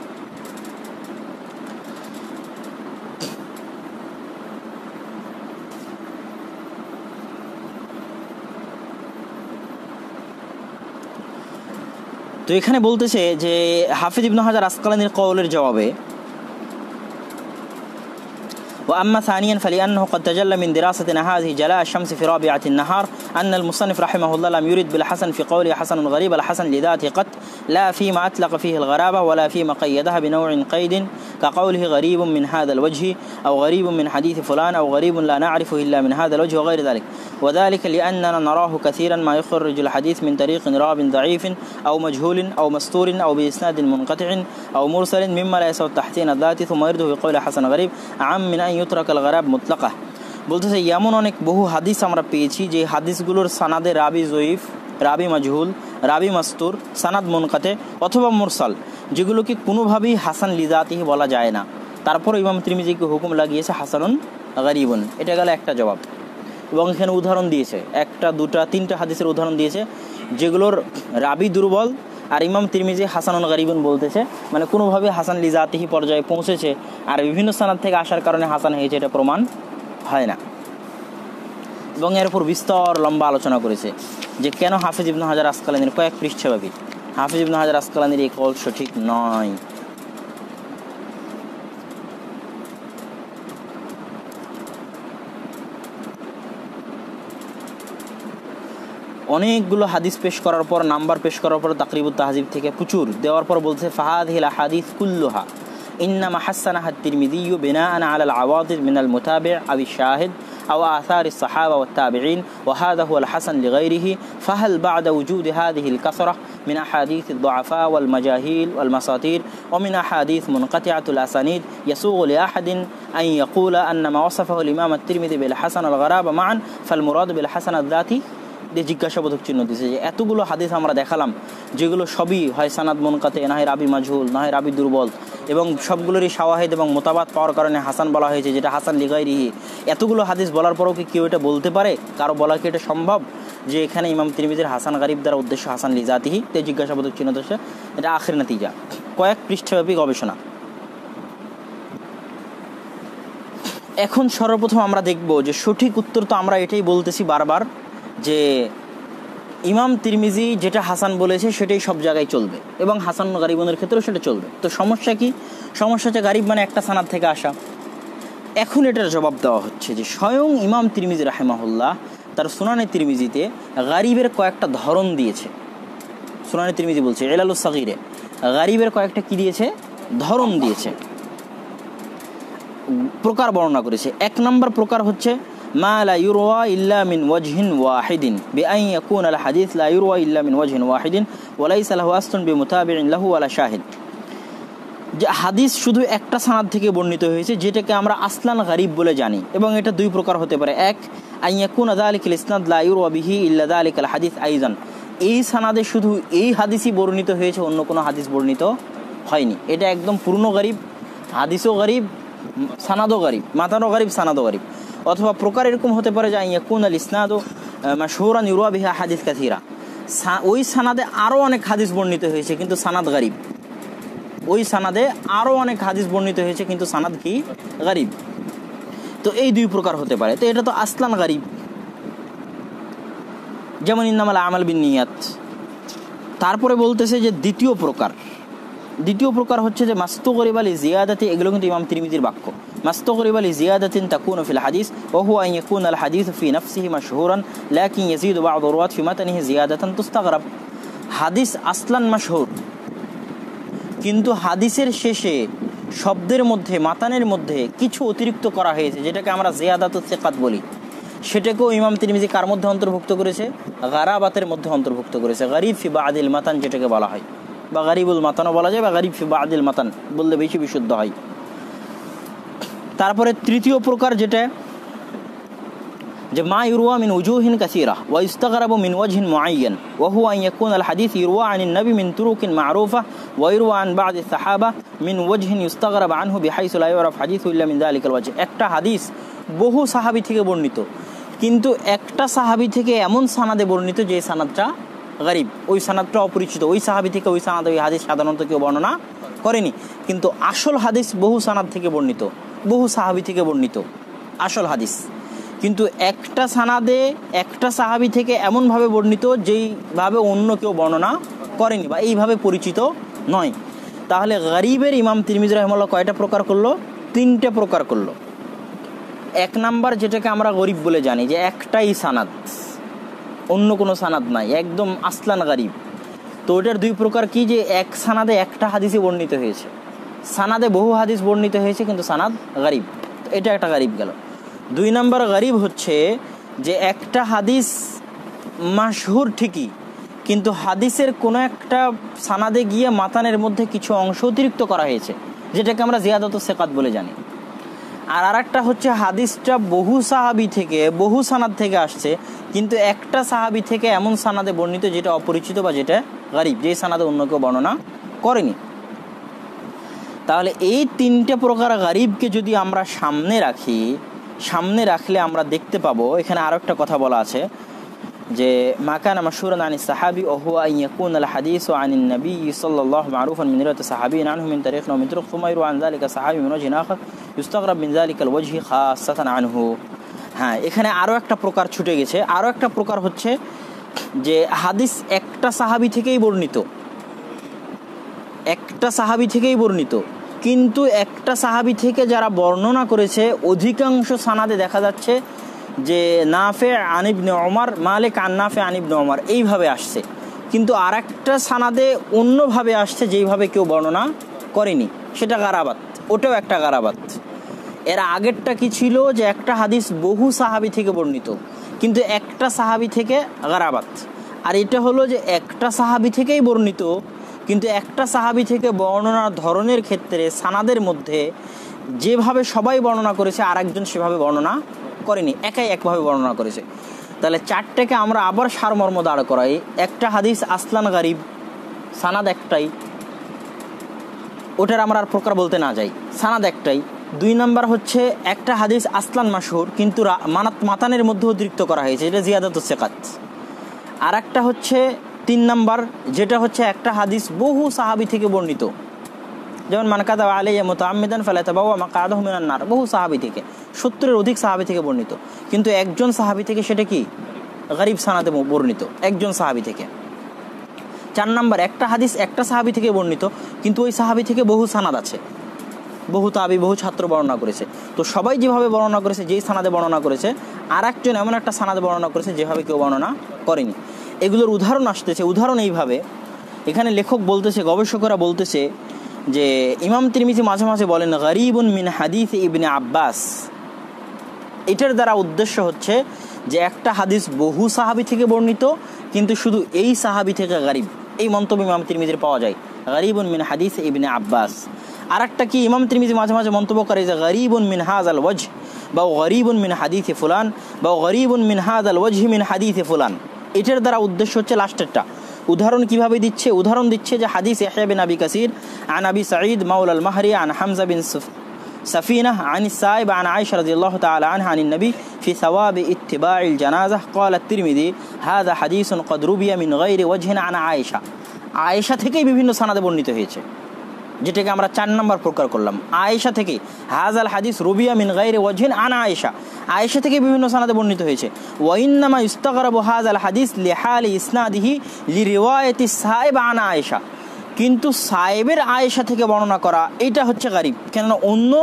S1: তো এখানে বলতেছে যে হাফিজ ইবনে হাজার আসকালানির কওলের জবাবে وأما ثانيا فلأنه قد تجلى من دراستنا هذه جلاء الشمس في رابعة النهار أن المصنف رحمه الله لم يرد بالحسن في قوله حسن غريب الحسن لذاته قط، لا فيما أطلق فيه الغرابة ولا فيما قيدها بنوع قيد كقوله غريب من هذا الوجه أو غريب من حديث فلان أو غريب لا نعرفه إلا من هذا الوجه وغير ذلك، وذلك لأننا نراه كثيرا ما يخرج الحديث من طريق راو ضعيف أو مجهول أو مستور أو بإسناد منقطع أو مرسل مما لا يسوى التحسين الذاتي ثم يرده بقول حسن غريب عام من أن يترك الغراب مطلقة। বলতেছে এমন অনেক বহু হাদিস আমরা পেয়েছি যে হাদিসগুলোর সানাদে রাবি জয়ীফ, রাবি মাজহুল, রাবি মাস্তুর, সানাদ মুনকাতে অথবা মুরসাল, যেগুলোকে কোনোভাবেই হাসান লিজাতিহি বলা যায় না, তারপর ইমাম তিরমিজিকে হুকুম লাগিয়েছে হাসানুন গরিবুন। এটা গেল একটা জবাব। এবং এখানে উদাহরণ দিয়েছে, একটা, দুটা, তিনটা হাদিসের উদাহরণ দিয়েছে যেগুলোর রাবি দুর্বল আর ইমাম তিরমিজি হাসানুন গরিবুন বলতেছে, মানে কোনোভাবে হাসান লিজাতিহি পর্যায়ে পৌঁছেছে আর বিভিন্ন সানাদ থেকে আসার কারণে হাসান হয়েছে, এটা প্রমাণ হয় না। এবং এর উপর বিস্তর লম্বা আলোচনা করেছে যে কেন হাফিজ ইবনে হাজার আসকালানির কয়েক পৃষ্ঠাব্যাপী হাফিজ ইবনে হাজার আসকালানির এই কওল সঠিক নয়। অনেকগুলো হাদিস পেশ করার পর, নাম্বার পেশ করার পর, তাকরিবুত তাহজিব থেকে প্রচুর দেওয়ার পর বলছে ফাহাদিহিল আহাদিস কুল্লুহা ইন্নামা হাসানাহা তিরমিজি বিনাআন আলাল আওয়াদিদ মিনাল মুতাবি' আও শাহিদ أو آثار الصحابة والتابعين وهذا هو الحسن لغيره، فهل بعد وجود هذه الكثرة من أحاديث الضعفاء والمجاهيل والمساطير ومن أحاديث منقطعة الأسانيد يسوغ لأحد أن يقول أن ما وصفه الإمام الترمذي بالحسن الغرابة معا فالمراد بالحسن الذاتي؟ দিয়ে জিজ্ঞাসাবোধক চিহ্ন দিয়েছে যে এতগুলো হাদিস আমরা দেখালাম যেগুলো সবই হয় সানাদ মুনকাতে, না হয় রাবি মাজহুল, না হয় রাবি দুর্বল, এবং সবগুলোরই শাওয়াহিদ এবং মোতাবাত পাওয়ার কারণে হাসান বলা হয়েছে, যেটা হাসান লিগাইরিহি। এতগুলো হাদিস বলার পরেও কি কেউ এটা বলতে পারে? কারো বলা কি এটা সম্ভব যে এখানে ইমাম তিরমিজির হাসান গরিব দ্বারা উদ্দেশ্য হাসান লিজাতিহি? তে জিজ্ঞাসাবোধক চিহ্ন দিয়েছে। এটা আখির নতিজা, কয়েক পৃষ্ঠাব্যাপী গবেষণা। এখন সর্বপ্রথম আমরা দেখব যে সঠিক উত্তর তো আমরা এটাই বলতেছি বারবার যে ইমাম তিরমিজি যেটা হাসান বলেছে সেটাই সব জায়গায় চলবে এবং হাসান গরিবুনের ক্ষেত্রেও সেটা চলবে। তো সমস্যা কি? সমস্যা হচ্ছে গরিব মানে একটা সানাদ থেকে আসা। এখন এটার জবাব দেওয়া হচ্ছে যে স্বয়ং ইমাম তিরমিজি রাহিমাহুল্লাহ তার সুনানে তিরমিজিতে গারিবের কয়েকটা ধরন দিয়েছে। সুনানে তিরমিজি বলছে ইলালুস সাগীরে গারিবের কয়েকটা কি দিয়েছে, ধরন দিয়েছে, প্রকার বর্ণনা করেছে। এক নম্বর প্রকার হচ্ছে মা লা ইউরওয়া ইল্লা মিন ওয়াজহিন ওয়াহিদিন বিআন ইয়াকুনা আল হাদিস লা ইউরওয়া ইল্লা মিন ওয়াজহিন ওয়াহিদিন ওয়া লাইসা লাহু আসলুন বিমুতাবিইন লাহু ওয়ালা শাহিদ। যে হাদিস শুধু একটা সানাদ থেকে বর্ণিত হয়েছে, যেটাকে আমরা আসলান গারিব বলে জানি, এবং এটা দুই প্রকার হতে পারে। এক, আন ইয়াকুনা যালিকাল ইসনাদ লা ইউরওয়া বিহি ইল্লা যালিকাল হাদিস আইজান, এই সানাদে শুধু এই হাদিসই বর্ণিত হয়েছে, অন্য কোনো হাদিস বর্ণিত হয়নি। এটা একদম পূর্ণ গারিব, হাদিসও গারিব, সানাদও গারিব, মাতানও গারিব, সানাদও গারিব। অথবা প্রকার এরকম হতে পারে যে আন ইয়াকুনা আল ইসনাদু মাশহুরান ইউরওয়া বিহি হাদিস কাসীরা, ওই সানাদে আরও অনেক হাদিস বর্ণিত হয়েছে কিন্তু সানাদ গারিব, ওই সানাদে আরও অনেক হাদিস বর্ণিত হয়েছে কিন্তু সানাদ কি গারিব। তো এই দুই প্রকার হতে পারে। তো এটা তো আসলান গারিব, যেমন ইন্নামাল আমাল বিন্নিয়াত। তারপরে বলতেছে যে দ্বিতীয় প্রকার হচ্ছে যে মাস্তুগরিব আলি জিয়াদাতি, এগুলো কিন্তু ইমাম তিরমিজির বাক্য। মাস্তুগরিব আলি জিয়াদাতিন তাকুনু ফিল হাদিস ওয়া হুয়া আন ইয়াকুনা আল হাদিস ফি নাফসিহি মাশহুরান লাকিন ইয়াজিদু বা'দ রুওয়াত ফি মাতানিহি জিয়াদাতান তুস্তাগরাব। হাদিস আসলান মাশহুর, কিন্তু হাদিসের শেষে শব্দের মধ্যে, মাতানের মধ্যে কিছু অতিরিক্ত করা হয়েছে, যেটাকে আমরা জিয়াদাতুস সিকাত বলি। সেটাকেও ইমাম তিরমিজি কার মধ্যে অন্তর্ভুক্ত করেছে? গারাবাতের মধ্যে অন্তর্ভুক্ত করেছে। গারিব ফি বা'দিল মাতান যেটাকে বলা হয়, বা গারিবুল মাতানও বলা যায়, বা গারিব ফি বা'দিল মাতান বললে বেশি বিশুদ্ধ হয়। তারপরে তৃতীয় প্রকার যেটা, যে মা ইউরওয়া মিন উজুহিন কাসীরা ওয়া ইস্তাগরাবু মিন ওয়াজহিন মুআয়্যান ওয়া হুয়া আন ইয়াকুনা আল হাদিস ইউরওয়া আনিন নবী মিন তুরুকিন মা'রুফা ওয়া ইউরওয়া আন বা'দ আস-সাহাবা মিন ওয়াজহিন ইস্তাগরাব আনহু বিহাইসু লা ইউরাফ হাদিসু ইল্লা মিন যালিকাল ওয়াজহ। একটা হাদিস বহু সাহাবী থেকে বর্ণিত, কিন্তু একটা সাহাবী থেকে এমন সানাদে বর্ণিত যে সানাদটা গারিব, ওই সানাদটা অপরিচিত, ওই সাহাবী থেকে ওই সানাদে ওই হাদিস সাধারণত কেউ বর্ণনা করেনি, কিন্তু আসল হাদিস বহু সানাদ থেকে বর্ণিত, বহু সাহাবী থেকে বর্ণিত আসল হাদিস, কিন্তু একটা সানাদে একটা সাহাবী থেকে এমনভাবে বর্ণিত যেইভাবে অন্য কেউ বর্ণনা করেনি বা এইভাবে পরিচিত নয়। তাহলে গরিবের ইমাম তিরমিজি রাহিমাহুল্লাহ কয়টা প্রকার করলো? তিনটে প্রকার করলো। এক নাম্বার যেটাকে আমরা গরিব বলে জানি, যে একটাই সানাদ, অন্য কোনো সানাদ নাই, একদম আসলান গরিব। তো ওটার দুই প্রকার কি, যে এক সানাদে একটা হাদিসে বর্ণিত হয়েছে, সানাদে বহু হাদিস বর্ণিত হয়েছে কিন্তু সানাদ গরিব, এটা একটা গরিব গেল। দুই নাম্বার গরিব হচ্ছে যে একটা হাদিস মাশহুর ঠিকই, কিন্তু হাদিসের কোনো একটা সানাদে গিয়ে মাতানের মধ্যে কিছু অংশ অতিরিক্ত করা হয়েছে, যেটাকে আমরা জিয়াদাতুস সিকাত বলে জানি। আর আরেকটা হচ্ছে হাদিসটা বহু সাহাবী থেকে, বহু সানাদ থেকে আসছে, কিন্তু একটা সাহাবী থেকে এমন সানাদে বর্ণিত যেটা অপরিচিত বা যেটা গরিব, যেই সানাদে অন্য কেউ বর্ণনা করেনি। তাহলে এই তিনটে প্রকার গরিবকে যদি আমরা সামনে রাখলে আমরা দেখতে পাবো, এখানে আরো একটা কথা বলা আছে যে মাকানা মাশহুরান আনিস সাহাবী ওয়া হুয়া আন ইয়াকুনা আল হাদিসু আনিন নবী সাল্লাল্লাহু মারুফান মিন রাওয়াত সাহাবীন আনহু মিন তারিখিন ওয়া মিন তুরুক সুম্মা ইরওয়া আন যালিকা সাহাবী মিন ওয়াজহিন আখার ইস্তাগরাব মিন যালিকাল ওয়াজহি খাসাতান আনহু। হ্যাঁ, এখানে আরো একটা প্রকার ছুটে গেছে। আরো একটা প্রকার হচ্ছে যে হাদিস একটা সাহাবী থেকেই বর্ণিত, কিন্তু একটা সাহাবী থেকে যারা বর্ণনা করেছে অধিকাংশ সানাদে দেখা যাচ্ছে যে নাফে আন ইবনে ওমর, মালিক আন নাফে আন ইবনে ওমর এইভাবে আসছে, কিন্তু আর একটা সানাদে অন্যভাবে আসছে যেইভাবে কেউ বর্ণনা করেনি, সেটা গারাবাত, ওটাও একটা গারাবাত। এর আগেরটা কি ছিল, যে একটা হাদিস বহু সাহাবী থেকে বর্ণিত কিন্তু একটা সাহাবী থেকে গারাবাত। আর এটা হলো যে একটা সাহাবী থেকেই বর্ণিত, কিন্তু একটা সাহাবী থেকে বর্ণনার ধরনের ক্ষেত্রে সানাদের মধ্যে যেভাবে সবাই বর্ণনা করেছে আর একজন সেভাবে বর্ণনা করেনি, একাই একভাবে বর্ণনা করেছে। তাহলে চারটাকে আমরা আবার সারমর্ম দাঁড় করাই। একটা হাদিস আসলান গরিব, সানাদ একটাই, ওটার আমরা আর প্রকার বলতে না যাই, সানাদ একটাই। দুই নাম্বার হচ্ছে একটা হাদিস আসলান মাশহুর, কিন্তু মাতানের মধ্যে অতিরিক্ত করা হয়েছে, এটা জিয়াদাতুস সিকাত। আর একটা হচ্ছে তিন নাম্বার, যেটা হচ্ছে একটা হাদিস বহু সাহাবী থেকে বর্ণিত, যেমন মান কাযাবা আলাইয়া মুতাআম্মিদান ফালাতাবাওয়া মাকআদাহু মিনান নার, বহু সাহাবী থেকে, 70-এর অধিক সাহাবী থেকে বর্ণিত, কিন্তু একজন সাহাবী থেকে সেটা কি গরিব সানাদে বর্ণিত, একজন সাহাবী থেকে। চার নাম্বার, একটা হাদিস একটা সাহাবী থেকে বর্ণিত, কিন্তু ওই সাহাবী থেকে বহু সানাদ আছে, বহু তাবি, বহু ছাত্র বর্ণনা করেছে। তো সবাই যেভাবে বর্ণনা করেছে, যেই সানাদে বর্ণনা করেছে, আর একজন এমন একটা সানাদে বর্ণনা করেছে যেভাবে কেউ বর্ণনা করেনি। এগুলোর উদাহরণ আসতেছে। উদাহরণ এইভাবে, এখানে লেখক বলতেছে, গবেষকরা বলতেছে যে ইমাম তিরমিজি মাঝে মাঝে বলেন গরিবুন মিন হাদিস ইবনে আব্বাস। এটার দ্বারা উদ্দেশ্য হচ্ছে যে একটা হাদিস বহু সাহাবি থেকে বর্ণিত, কিন্তু শুধু এই সাহাবি থেকে গরিব, এই মন্তব্য ইমাম তিরমিজির পাওয়া যায়, গরিবুন মিন হাদিস ইবনে আব্বাস। আর একটা কি, ইমাম তিরমিজি মাঝে মাঝে মন্তব্য করে যে গরিবুন মিন হাযাল ওয়াজহ, বা গরিবুন মিন হাদিস ফুলান, বা গরিবুন মিন হাযাল ওয়াজহি মিন হাদিস ফুলান। এটার দ্বারা উদ্দেশ্য হচ্ছে লাস্টেরটা। উদাহরণ কিভাবে দিচ্ছে? উদাহরণ দিচ্ছে যে হাদিস ইয়াহইয়া বিন আবি কাসির আন আবি সাঈদ মাওলা আল মাহরি আন হামজা বিন سفينة عن السائب عن عائشة رضي الله تعالى عنها عن النبي في ثواب اتباع الجنازة قال الترمذي هذا حديث قد روي من غير وجه عن عائشة। আয়েশা থেকেই বিভিন্ন সানাদে বর্ণিত হয়েছে, যেটাকে আমরা 4 নম্বর প্রকার করলাম। আয়েশা থেকে, হাযাল হাদিস রুবিয়া মিন গায়রি ওয়াজহিন আন আয়েশা, আয়েশা থেকে বিভিন্ন সানাদে বর্ণিত হয়েছে। ওয়া ইন্নামা ইস্তাগরাবু হাযাল হাদিস লিহালি ইসনাদিহি লিরিওয়ায়াতি সাইব আন আয়েশা। কিন্তু সাইবের আয়েশা থেকে বর্ণনা করা এটা হচ্ছে গরিব, কেননা অন্য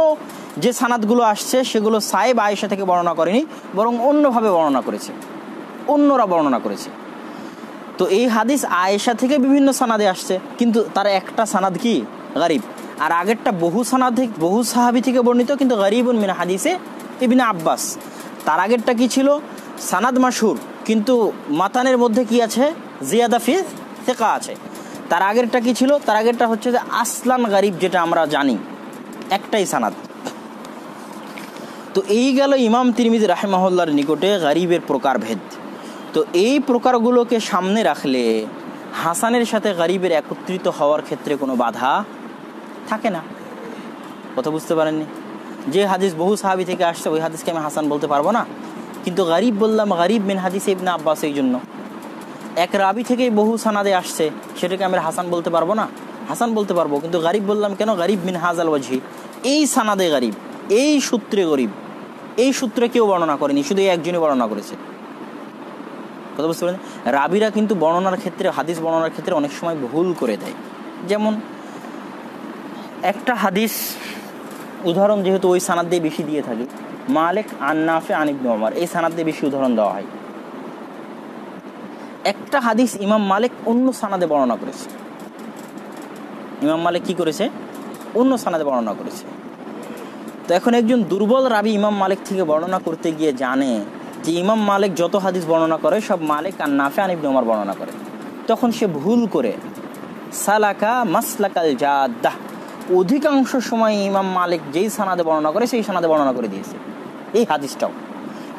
S1: যে সানাদগুলো আসছে সেগুলো সাইব আয়েশা থেকে বর্ণনা করেনি, বরং অন্যভাবে বর্ণনা করেছে, অন্যরা বর্ণনা করেছে। তো এই হাদিস আয়েশা থেকে বিভিন্ন সানাদে আসছে, কিন্তু তার একটা সানাদ কি গরিব, আর আগেরটা বহু সানাদ, বহু সাহাবি থেকে বর্ণিত, কিন্তু গরিবুন মিন হাদিসে ইবনে আব্বাস। তার আগেরটা কি ছিল? সানাদ মাশহুর, কিন্তু মাতানের মধ্যে কি আছে? জিয়াদা ফি সিকা আছে। তার আগেরটা কি ছিল? তার আগেরটা হচ্ছে যে আসলান গরিব, যেটা আমরা জানি, একটাই সানাদ। তো এই গেল ইমাম তিরমিজি রাহিমাহুল্লাহর নিকটে গরিবের প্রকারভেদ। তো এই প্রকারগুলোকে সামনে রাখলে হাসানের সাথে গরিবের একত্রিত হওয়ার ক্ষেত্রে কোনো বাধা থাকে না। কথা বুঝতে পারেননি? যে হাদিস বহু সাহাবি থেকে আসছে ওই হাদিসকে আমি হাসান বলতে পারবো না, কিন্তু গরিব বললাম গরিব মিন হাদিস ইবনে আব্বাস, এই জন্য এক রাবি থেকেই বহু সানাদে আসছে, সেটাকে আমরা হাসান বলতে পারবো না? হাসান বলতে পারবো, কিন্তু গরিব বললাম কেন? গরিব মিন হাযাল ওয়াজহি, এই সানাদে গরিব, এই সূত্রে গরিব, এই সূত্রে কেউ বর্ণনা করেনি, শুধু একজনই বর্ণনা করেছে। কথা বুঝতে পারেন? রাবিরা কিন্তু বর্ণনার ক্ষেত্রে, হাদিস বর্ণনার ক্ষেত্রে অনেক সময় ভুল করে দেয়। যেমন একটা হাদিস উদাহরণ, যেহেতু ওই সানাদ দিয়ে বেশি দিয়ে থাকি, মালিক আন নাফি আন ইবনে ওমর, এই সানাদ দিয়ে বেশি উদাহরণ দেওয়া হয়। একটা হাদিস ইমাম মালিক অন্য সানাদে বর্ণনা করেছে। ইমাম মালিক কি করেছে? অন্য সানাদে বর্ণনা করেছে। তো এখন একজন দুর্বল রাবি ইমাম মালিক থেকে বর্ণনা করতে গিয়ে জানে যে ইমাম মালিক যত হাদিস বর্ণনা করে সব মালিক আর নাফি আন ইবনে ওমর বর্ণনা করে, তখন সে ভুল করে সালাকা মাসলাকাল জাদ্দাহ, অধিকাংশ সময় ইমাম মালিক যেই সানাদে বর্ণনা করে সেই সানাদে বর্ণনা করে দিয়েছে এই হাদিসটাও।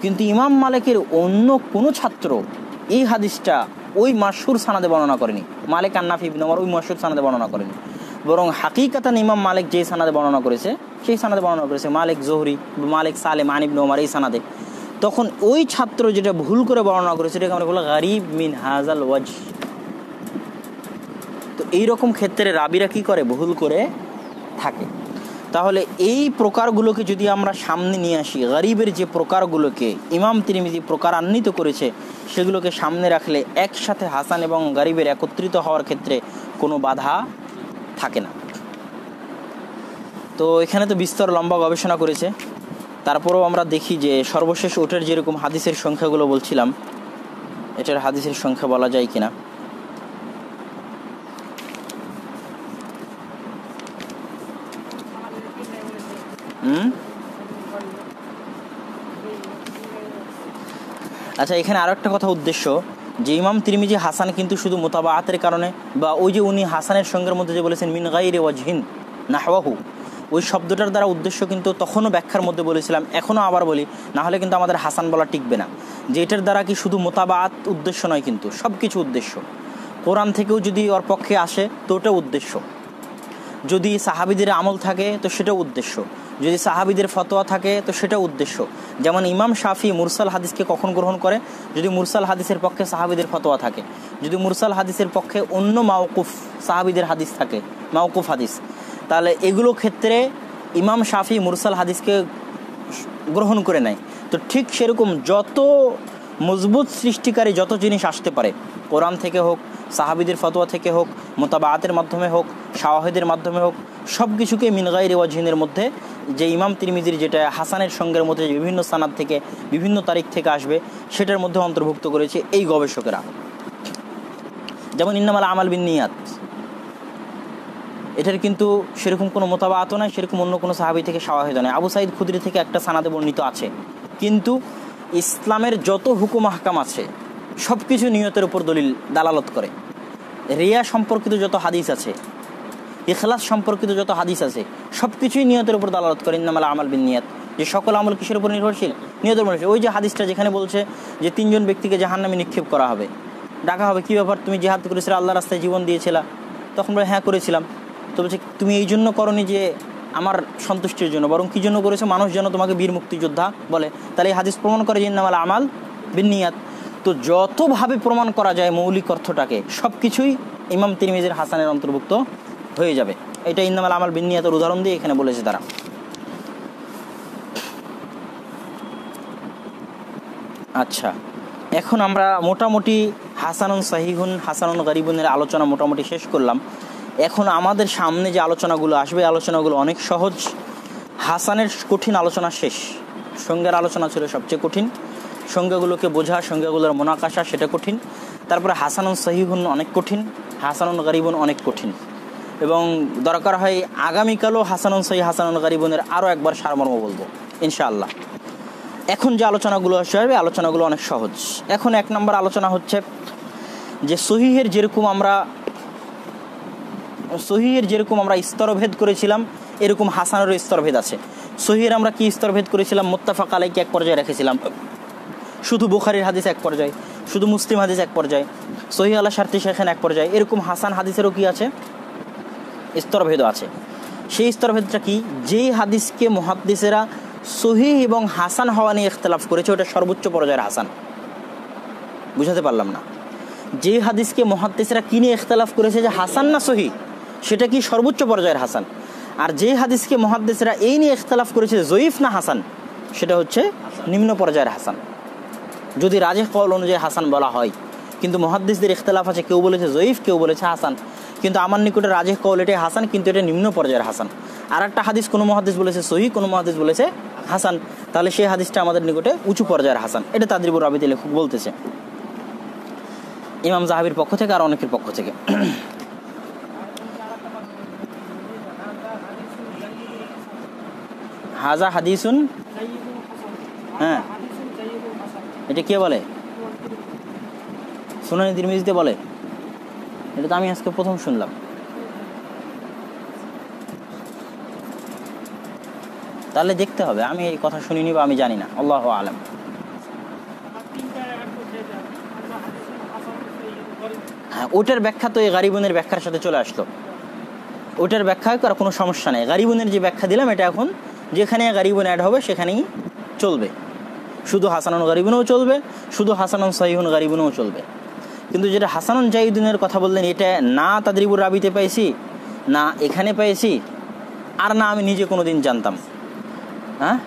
S1: কিন্তু ইমাম মালিকের অন্য কোনো ছাত্র এই হাদিসটা ওই মাশহুর সানাদে বর্ণনা করেনি, মালিক আর নাফি ইবনে ওমর ওই মাশহুর সানাদে বর্ণনা করেনি, বরং হাকিকাতান ইমাম মালিক যেই সানাদে বর্ণনা করেছে সেই সানাদে বর্ণনা করেছে মালিক জোহরি, মালিক সালেম আন ইবনে ওমর, এই সানাদে। তখন ওই ছাত্র যেটা ভুল করে বর্ণনা করেছে সেটাকে আমরা বলি গরিব মিন হাযাল ওয়াজহ। তো এইরকম ক্ষেত্রে রাবিরা কি করে? ভুল করে থাকে। তাহলে এই প্রকারগুলোকে যদি আমরা সামনে নিয়ে আসি, গরিবের যে প্রকারগুলোকে ইমাম তিরমিজি প্রকারান্বিত করেছে সেগুলোকে সামনে রাখলে একসাথে হাসান এবং গরিবের একত্রিত হওয়ার ক্ষেত্রে কোনো বাধা থাকে না। তো এখানে তো বিস্তর লম্বা গবেষণা করেছে, তারপরেও আমরা দেখি যে সর্বশেষ ওটার যেরকম হাদিসের সংখ্যাগুলো বলছিলাম, এটার হাদিসের সংখ্যা বলা যায় কিনা। আচ্ছা, এখানে আরো একটা কথা উদ্দেশ্য যে ইমাম তিরমিজি হাসান কিন্তু শুধু মুতাবাআতের কারণে, বা ওই যে উনি হাসানের সঙ্গের মধ্যে যে বলেছেন মিন গায়রি ওয়াজহিন নাহওয়াহু, ওই শব্দটার দ্বারা উদ্দেশ্য কিন্তু তখনও ব্যাখ্যার মধ্যে বলেছিলাম, এখনও আবার বলি, না হলে কিন্তু আমাদের হাসান বলা টিকবে না, যে এটার দ্বারা কি শুধু মুতাবাআত উদ্দেশ্য নয়, কিন্তু সব কিছু উদ্দেশ্য। কোরআন থেকেও যদি ওর পক্ষে আসে তো ওটা উদ্দেশ্য, যদি সাহাবিদের আমল থাকে তো সেটাও উদ্দেশ্য, যদি সাহাবিদের ফতোয়া থাকে তো সেটাও উদ্দেশ্য। যেমন ইমাম শাফি মুরসাল হাদিসকে কখন গ্রহণ করে? যদি মুরসাল হাদিসের পক্ষে সাহাবিদের ফতোয়া থাকে, যদি মুরসাল হাদিসের পক্ষে অন্য মাওকুফ সাহাবিদের হাদিস থাকে, মাওকুফ হাদিস, তাহলে এগুলো ক্ষেত্রে ইমাম শাফি মুরসাল হাদিসকে গ্রহণ করে নেয়। তো ঠিক সেরকম যত মজবুত সৃষ্টিকারী যত জিনিস আসতে পারে, কোরআন থেকে হোক, সাহাবিদের ফতোয়া থেকে হোক, মুতাবাআতের মাধ্যমে হোক, শাওয়াহিদের মাধ্যমে হোক, সব কিছুকে মিন গায়রি ওয়াজহিনের মধ্যে, যে ইমাম তিরমিজির যেটা হাসানের সঙ্গের মধ্যে বিভিন্ন সানাদ থেকে বিভিন্ন তারিখ থেকে আসবে সেটার মধ্যে অন্তর্ভুক্ত করেছে এই গবেষকেরা। যেমন ইন্নামাল আমাল বিন্নিয়াত, এটার কিন্তু সেরকম কোনো মোতাবাআত নয়, সেরকম অন্য কোনো সাহাবী থেকে শাওয়াহিদ নয়। আবু সাঈদ খুদরি থেকে একটা সানাদে বর্ণিত আছে, কিন্তু ইসলামের যত হুকুম আহকাম আছে সব কিছু নিয়তের উপর দালালত করে। রিয়া সম্পর্কিত যত হাদিস আছে, ইখলাস সম্পর্কিত যত হাদিস আছে, সব কিছুই নিয়তের উপর দালালত করে। ইন্নামাল আমাল বিন্নিয়াত, যে সকল আমল কিসের উপর নির্ভরশীল? নিয়তের উপর। ওই যে হাদিসটা যেখানে বলছে যে 3 জন ব্যক্তিকে জাহান্নামে নিক্ষেপ করা হবে, ডাকা হবে, কি ব্যাপার, তুমি জিহাদ করেছিলে, আল্লাহ রাস্তায় জীবন দিয়েছিলা? তখন বলে হ্যাঁ করেছিলাম। তো বলছে তুমি এই জন্য করনি যে আমার সন্তুষ্টির জন্য, বরং কি জন্য করেছো? মানুষ যেন তোমাকে বীর মুক্তিযোদ্ধা বলে। তাহলে এই হাদিস প্রমাণ করে যে ইন্নামাল আমাল বিন্নিয়াত। তো যতভাবে প্রমাণ করা যায় মৌলিক অর্থটাকে, সব কিছুই ইমাম তিরমিজির হাসানের অন্তর্ভুক্ত হয়ে যাবে। এটা ইন্নামাল আমাল বিন্নিয়াতের উদাহরণ দিয়ে এখানে বলেছে তারা। আচ্ছা, এখন আমরা মোটামুটি হাসানুন সাহিহুন, হাসানুন গরিবুনের আলোচনা মোটামুটি শেষ করলাম। এখন আমাদের সামনে যে আলোচনাগুলো আসবে, আলোচনাগুলো অনেক সহজ। হাসানের কঠিন আলোচনা শেষ, সংজ্ঞার আলোচনা ছিল সবচেয়ে কঠিন। সংজ্ঞাগুলোকে বোঝা, সংজ্ঞাগুলোর মোনাকাশা, সেটা কঠিন। তারপরে হাসানুন সাহিহুন অনেক কঠিন, হাসানুন গরিবুন অনেক কঠিন, এবং দরকার হয় আগামীকালও হাসানুন সহিহ, হাসানুন গরিবুনের আরও একবার সারমর্ম বলবো ইনশাআল্লাহ। এখন যে আলোচনাগুলো আসবে, আলোচনাগুলো অনেক সহজ। এখন 1 নম্বর আলোচনা হচ্ছে যে সহিহের যেরকম আমরা স্তরভেদ করেছিলাম, এরকম হাসানেরও স্তরভেদ আছে। সহিহের আমরা কি স্তরভেদ করেছিলাম? মুত্তাফাক আলাইহি এক পর্যায়ে রেখেছিলাম, শুধু বুখারীর হাদিস এক পর্যায়ে, শুধু মুসলিম হাদিস এক পর্যায়ে, সহিহ আলা শারতি শাইখাইন এক পর্যায়ে। এরকম হাসান হাদিসেরও কি আছে? স্তরভেদ আছে। সেই স্তরভেদটা কি? যেই হাদিসকে মুহাদ্দিসেরা সহিহ এবং হাসান হওয়া নিয়ে ইখতিলাফ করেছে, ওটা সর্বোচ্চ পর্যায়ের হাসান। বুঝাতে পারলাম না? যে হাদিসকে মুহাদ্দিসেরা কি নিয়ে ইখতিলাফ করেছে যে হাসান না সহিহ, সেটা কি সর্বোচ্চ পর্যায়ের হাসান। আর যে হাদিসকে মুহাদ্দিসেরা এই নিয়ে ইখতিলাফ করেছে জয়ীফ না হাসান, সেটা হচ্ছে নিম্ন পর্যায়ের হাসান, যদি রাজিহ কওল অনুযায়ী হাসান বলা হয়। কিন্তু মুহাদ্দিসদের ইখতিলাফ আছে, কেউ বলেছে জয়ীফ, কেউ বলেছে হাসান। কিন্তু আমার নিকটে রাজিহ কওল এটাই হাসান, কিন্তু এটা নিম্ন পর্যায়ের হাসান। আর একটা হাদিস কোনো মুহাদ্দিস বলেছে সহিহ, কোনো মুহাদ্দিস বলেছে হাসান, তাহলে সেই হাদিসটা আমাদের নিকটে উঁচু পর্যায়ের হাসান। এটা তাদরিবুর রাবিতে লেখক বলতেছে, ইমাম যাহাবির পক্ষ থেকে আর অনেকের পক্ষ থেকে। হাজা হাদিসুন, হ্যাঁ, এটা কে বলে? সুনানি তিরমিজিতে বলে। এটা তো আমি আজকে প্রথম শুনলাম। তাহলে দেখতে হবে, আমি এই কথা শুনিনি বা আমি জানি না, আল্লাহু আলাম। হ্যাঁ, ওটার ব্যাখ্যা তো এই গারিবুনের ব্যাখ্যার সাথে চলে আসলো। ওটার ব্যাখ্যা আর কোনো সমস্যা নেই। গারিবুনের যে ব্যাখ্যা দিলাম, এটা এখন যেখানে গারিবুন অ্যাড হবে সেখানেই চলবে। শুধু হাসানুন গারিবুনও চলবে, শুধু হাসানুন সহিহুন গারিবুনও চলবে। কিন্তু যেটা হাসানুন জাইদুনের কথা বললেন, এটা না তাদরিবুর রাবিতে পেয়েছি, না এখানে পেয়েছি, আর না আমি নিজে কোনোদিন জানতাম। হ্যাঁ,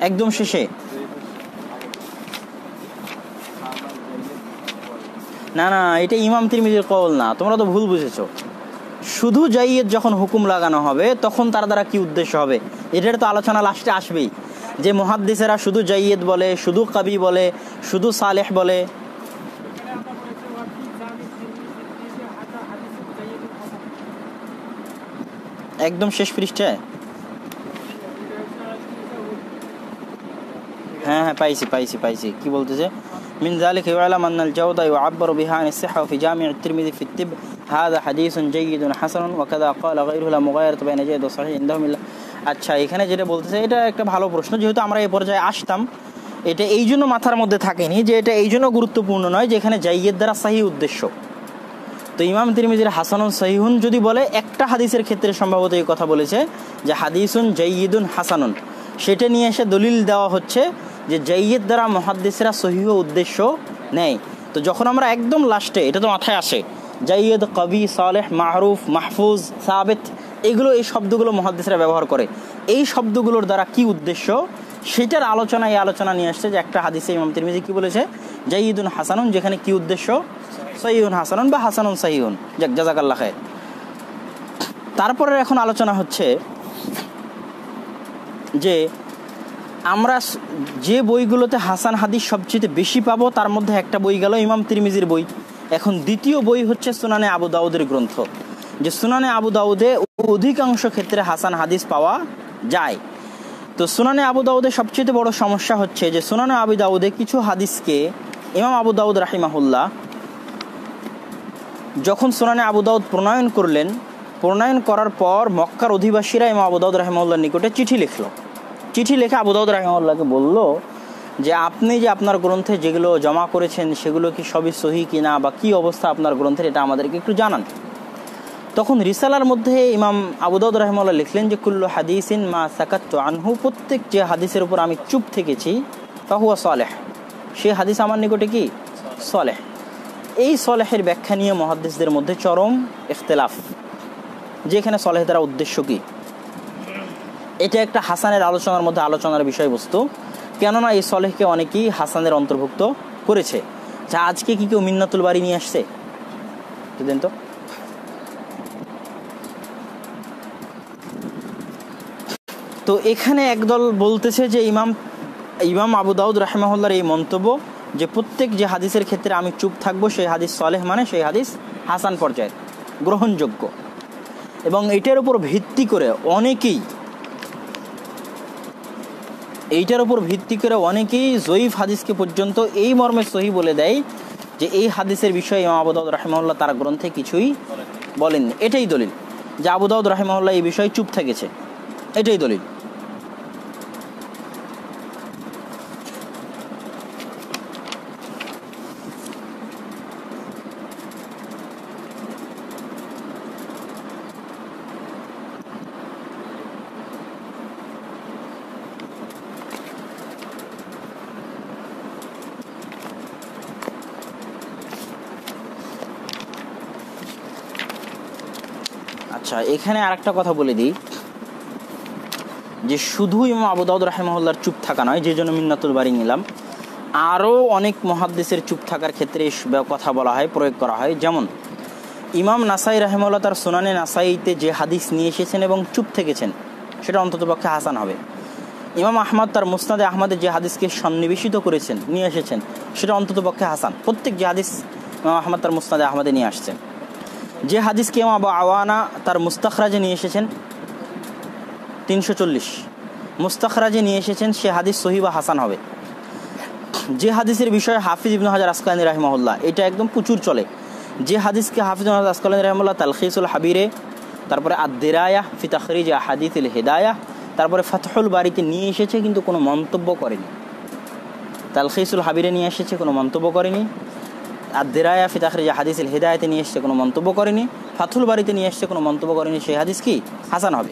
S1: একদম শেষে। না না, এটা ইমাম তিরমিজির কওল না, তোমরা তো ভুল বুঝেছো। শুধু জাইয়েদ যখন হুকুম লাগানো হবে তখন তার দ্বারা কি উদ্দেশ্য হবে, এটার তো আলোচনা লাস্টে আসবেই। যে মুহাদ্দিসেরা শুধু জাইয়েদ বলে, শুধু কবি বলে, শুধু সালেহ বলে, একদম শেষ পৃষ্ঠায়। হ্যাঁ হ্যাঁ, পাইছি। কি বলতেছে? من ذلك يعلم أن الجودة يعبر بها عن الصحة وفي جامع الترمذي في الطب هذا حديث جيد حسن وكذا قال غيره لا مغايرة بين جيد وصحيح عندهم إلا। আচ্ছা, এখানে যেটা বলতেছে এটা একটা ভালো প্রশ্ন। যেহেতু আমরা এই পর্যায়ে আসতাম, এটা এই জন্য মাথার মধ্যে থাকেনি যে এটা এই জন্য গুরুত্বপূর্ণ নয় যে এখানে জাইয়েদ দ্বারা সাহিহ উদ্দেশ্য। তো ইমাম তিরমিজির হাসানুন সহিহুন যদি বলে, একটা হাদিসের ক্ষেত্রে সম্ভবত এই কথা বলেছে যে হাদিসুন জাইয়িদুন হাসানুন, সেটা নিয়ে এসে দলিল দেওয়া হচ্ছে যে জাইয়েদ দ্বারা মুহাদ্দিসরা সহিহ উদ্দেশ্য নেয়। তো যখন আমরা একদম লাস্টে, এটা তো মাথায় আসে, জাইয়েদ, কবি, সালেহ, মাহরুফ, মাহফুজ, সাবেত, এই শব্দগুলো মুহাদ্দিসরা ব্যবহার করে। এই শব্দগুলোর দ্বারা কি উদ্দেশ্য, সেটার আলোচনা, এই আলোচনা নিয়ে আসছে যে একটা হাদিসে ইমাম তিরমিজি কি বলেছে, জাইয়িদুন হাসানুন, যেখানে কি উদ্দেশ্য, সহিহুন হাসানুন বা হাসানুন সহিহুন। যাক, জাযাকাল্লাহ খায়র। তারপরে এখন আলোচনা হচ্ছে যে আমরা যে বইগুলোতে হাসান হাদিস সবচেয়ে বেশি পাবো তার মধ্যে একটা বই গেল ইমাম তিরমিজির বই। এখন দ্বিতীয় বই হচ্ছে সুনানে আবু দাউদের গ্রন্থ, যে সুনানে আবু দাউদে অধিকাংশ ক্ষেত্রে হাসান হাদিস পাওয়া যায়। তো সুনানে আবু দাউদের সবচেয়ে বড় সমস্যা হচ্ছে যে সুনানে আবু দাউদে কিছু হাদিসকে ইমাম আবু দাউদ রাহিমাহুল্লাহ যখন সুনানে আবু দাউদ প্রণয়ন করলেন, প্রণয়ন করার পর মক্কার অধিবাসীরা ইমাম আবু দাউদ রাহিমাহুল্লাহর নিকটে চিঠি লিখে আবু দাউদ রাহিমাহুল্লাহকে বলল যে আপনি যে আপনার গ্রন্থে যেগুলো জমা করেছেন সেগুলো কি সবই সহি কিনা বা কি অবস্থা আপনার গ্রন্থের, এটা আমাদেরকে একটু জানান। তখন রিসালার মধ্যে ইমাম আবু দাউদ রাহিমাহুল্লাহ লিখলেন যে কুল্লু হাদিসিন মা সাকাতু আনহু, প্রত্যেক যে হাদিসের উপর আমি চুপ থেকেছি ফাহুয়া সালেহ, সেই হাদিস আমার নিকটে কি সালেহ। এই সলেহের ব্যাখ্যা নিয়ে মুহাদ্দিসদের মধ্যে চরম ইখতিলাফ, যেখানে সলেহ দ্বারা উদ্দেশ্য কি। এটা একটা হাসানের আলোচনার মধ্যে আলোচনার বিষয়বস্তু, কেননা এই সলেহকে অনেকেই হাসানের অন্তর্ভুক্ত করেছে। যা আজকে কি কেউ মিন্নাতুল বারী নিয়ে আসছে দেন তো? তো এখানে একদল বলতেছে যে ইমাম আবু দাউদ রাহিমাহুল্লাহর এই মন্তব্য যে প্রত্যেক যে হাদিসের ক্ষেত্রে আমি চুপ থাকবো সেই হাদিস সলেহ, মানে সেই হাদিস হাসান পর্যায়ের গ্রহণযোগ্য। এবং এইটার উপর ভিত্তি করে অনেকেই জয়ীফ হাদিসকে পর্যন্ত এই মর্মে সহি বলে দেয় যে এই হাদিসের বিষয়ে ইমাম আবু দাউদ রাহিমাহুল্লাহ তার গ্রন্থে কিছুই বলেননি। এটাই দলিল যে আবু দাউদ রাহিমাহুল্লাহ এই বিষয়ে চুপ থেকেছে, এটাই দলিল। আচ্ছা, এখানে আরেকটা কথা বলে দিই যে শুধু ইমাম আবু দাউদ রাহিমাহুল্লাহর চুপ থাকা নয়, যে জন্য মিন্নাতুল বারী নিলাম, আরও অনেক মুহাদ্দিসের চুপ থাকার ক্ষেত্রে কথা বলা হয়, প্রয়োগ করা হয়। যেমন ইমাম নাসাই রাহিমাহুল্লাহ তার সুনানে নাসাইতে যে হাদিস নিয়ে এসেছেন এবং চুপ থেকেছেন সেটা অন্ততপক্ষে হাসান হবে। ইমাম আহমদ তার মুসনাদে আহমদে যে হাদিসকে সন্নিবেশিত করেছেন, নিয়ে এসেছেন, সেটা অন্ততপক্ষে হাসান। প্রত্যেক যে হাদিস ইমাম আহমদ তার মুসনাদে আহমদে নিয়ে আসছেন, যে হাদিসকে ইমাম আবু আওয়ানা তার মুস্তাখরাজে নিয়ে এসেছেন 340 মুস্তাখরাজে নিয়ে এসেছেন, সে হাদিস সহিহ বা হাসান হবে। যে হাদিসের বিষয়ে হাফিজ ইবনে হাজার আসকালানী রাহিমাহুল্লাহ, এটা একদম প্রচুর চলে, যে হাদিসকে হাফিজ ইবনে হাজার আসকালানী রাহিমাহুল্লাহ তালখিসুল হাবিরে, তারপরে আদ-দিরায়াহ ফি তাখরিজ আহাদিসিল হিদায়াহ, তারপরে ফাতহুল বারীতে নিয়ে এসেছে কিন্তু কোনো মন্তব্য করেনি। তালখিসুল হাবিরে নিয়ে এসেছে, কোনো মন্তব্য করেনি। আদ-দিরায়াহ ফি তাখরিজ আহাদিসিল হিদায়াতে নিয়ে এসেছে, কোনো মন্তব্য করেনি। ফাতহুল বারীতে নিয়ে এসেছে, কোনো মন্তব্য করেনি, সেই হাদিস কি হাসান হবে।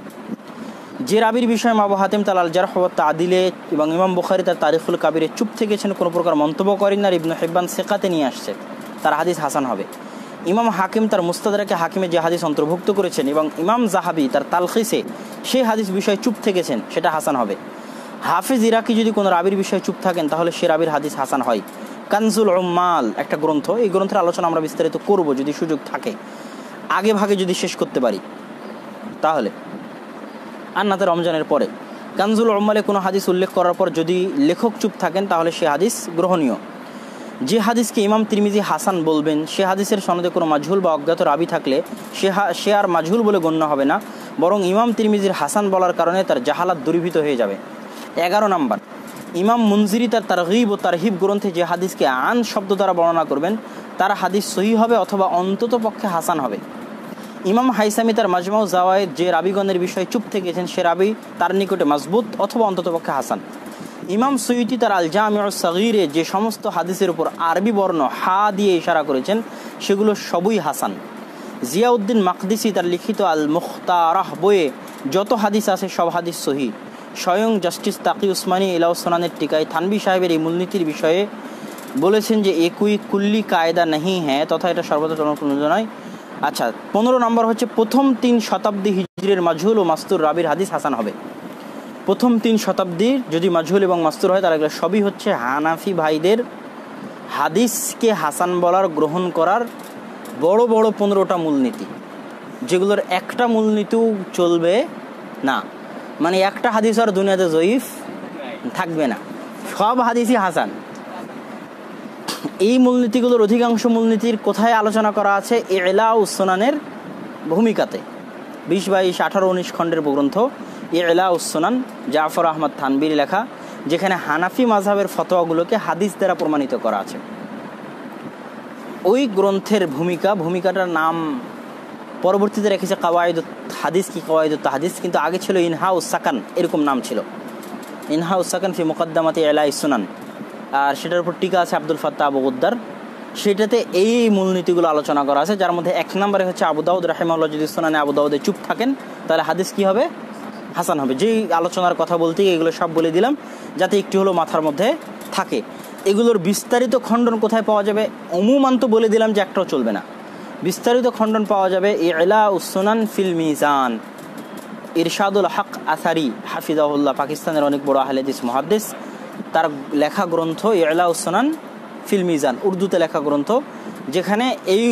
S1: যে রাবির বিষয়ে আবু হাতিম তার আল জারহ ওয়া তা'দিলে এবং ইমাম বুখারী তার তারিখুল কাবিরে চুপ থেকেছেন, কোনো প্রকার মন্তব্য করেন না, ইবনে হিব্বান সিকাতে নিয়ে আসছে, তার হাদিস হাসান হবে। ইমাম হাকিম তার মুস্তাদরাকে হাকিমে যে হাদিস অন্তর্ভুক্ত করেছেন এবং ইমাম যাহাবি তার তালখিসে সেই হাদিস বিষয়ে চুপ থেকেছেন, সেটা হাসান হবে। হাফিজ ইরাকি যদি কোনো রাবির বিষয়ে চুপ থাকেন তাহলে সে রাবির হাদিস হাসান হয়। কানজুল উম্মাল একটা গ্রন্থ, এই গ্রন্থের আলোচনা আমরা বিস্তারিত করব যদি সুযোগ থাকে, আগে ভাগে যদি শেষ করতে পারি তাহলে, আর নাতে রমজানের পরে। কানজুল উম্মালে কোনো হাদিস উল্লেখ করার পর যদি লেখক চুপ থাকেন তাহলে সে হাদিস গ্রহণীয়। যে হাদিসকে ইমাম তিরমিজি হাসান বলবেন সে হাদিসের সনদে কোনো মাজহুল বা অজ্ঞাত রাবি থাকলে সে আর মাজহুল বলে গণ্য হবে না, বরং ইমাম তিরমিজির হাসান বলার কারণে তার জাহালাত দূরীভূত হয়ে যাবে। 11 নম্বর, ইমাম মুনজিরি তার তারগীব ও তারহিব গ্রন্থে যে হাদিসকে আন শব্দ দ্বারা বর্ণনা করবেন তার হাদিস সহিহ হবে অথবা অন্তত পক্ষে হাসান হবে। ইমাম হাইসামি তার মাজমাউ জাওয়ায়েদ যে রাবিগণের বিষয়ে চুপ থেকেছেন সে রাবি তার নিকটে মজবুত অথবা অন্ততপক্ষে হাসান। ইমাম সুয়ুতি তার আল জামিউস সাগীরে যে সমস্ত হাদিসের উপর আরবি বর্ণ হা দিয়ে ইশারা করেছেন সেগুলো সবই হাসান। জিয়াউদ্দিন মাকদিসি তার লিখিত আল মুখতারাহ বইয়ে যত হাদিস আছে সব হাদিস সহিহ। স্বয়ং জাস্টিস তাকি উসমানী ইলাউসনানের টিকায় থানবী সাহেবের এই মূলনীতির বিষয়ে বলেছেন যে একই কুল্লি কায়দা নেই হ্যাঁ, তথা এটা সর্বদা জনপ্রযোজ্য নয়। আচ্ছা, 15 নম্বর হচ্ছে প্রথম 3 শতাব্দী হিজরির মাজহুল ও মাস্তুর রাবির হাদিস হাসান হবে। প্রথম 3 শতাব্দীর যদি মাজহুল এবং মাস্তুর হয় তাহলে এগুলো সবই হচ্ছে হানাফি ভাইদের হাদিসকে হাসান বলার গ্রহণ করার বড় বড় 15টা মূলনীতি, যেগুলোর একটা মূলনীতিও চলবে না। মানে একটা হাদিস আর দুনিয়াতে জয়ীফ থাকবে না, সব হাদিসই হাসান। এই মূলনীতিগুলোর অধিকাংশ মূলনীতির কোথায় আলোচনা করা আছে? ইলাউস সুনানের ভূমিকাতে। 20, 22, 18, 19 খণ্ডের গ্রন্থ ইলাউস সুনান, জাফর আহমদ থানবীর লেখা, যেখানে হানাফি মাযহাবের ফতোয়াগুলোকে হাদিস দ্বারা প্রমাণিত করা আছে। ওই গ্রন্থের ভূমিকাটার নাম পরবর্তীতে রেখেছে কাওয়াইদুত হাদিস কি কাওয়াইদুত হাদিস, কিন্তু আগে ছিল ইনহাউস সাকান, এরকম নাম ছিল, ইনহাউস সাকান ফি মুকদ্দামাতি ইলাউস সুনান। আর সেটার উপর টিকা আছে আব্দুল ফাত্তাহ আবু গুদ্দার। সেটাতে এই মূলনীতিগুলো আলোচনা করা আছে, যার মধ্যে 1 নম্বরে হচ্ছে আবু দাউদ রাহিমাহুল্লাহ যদি সুনানে আবু দাউদে চুপ থাকেন তাহলে হাদিস কি হবে? হাসান হবে। যেই আলোচনার কথা বলতে এগুলো সব বলে দিলাম যাতে একটু হলো মাথার মধ্যে থাকে। এগুলোর বিস্তারিত খণ্ডন কোথায় পাওয়া যাবে? অমুমান তো বলে দিলাম যে একটাও চলবে না। বিস্তারিত খণ্ডন পাওয়া যাবে ইলাউস সুনান ফিল মিজান, ইরশাদুল হক আসারি হাফিজাহুল্লাহ, পাকিস্তানের অনেক বড় আহলে হাদিস মুহাদ্দিস, তার লেখা গ্রন্থ ইলাউস সুনান ফিল মিজান, উর্দুতে লেখা গ্রন্থ, যেখানে এই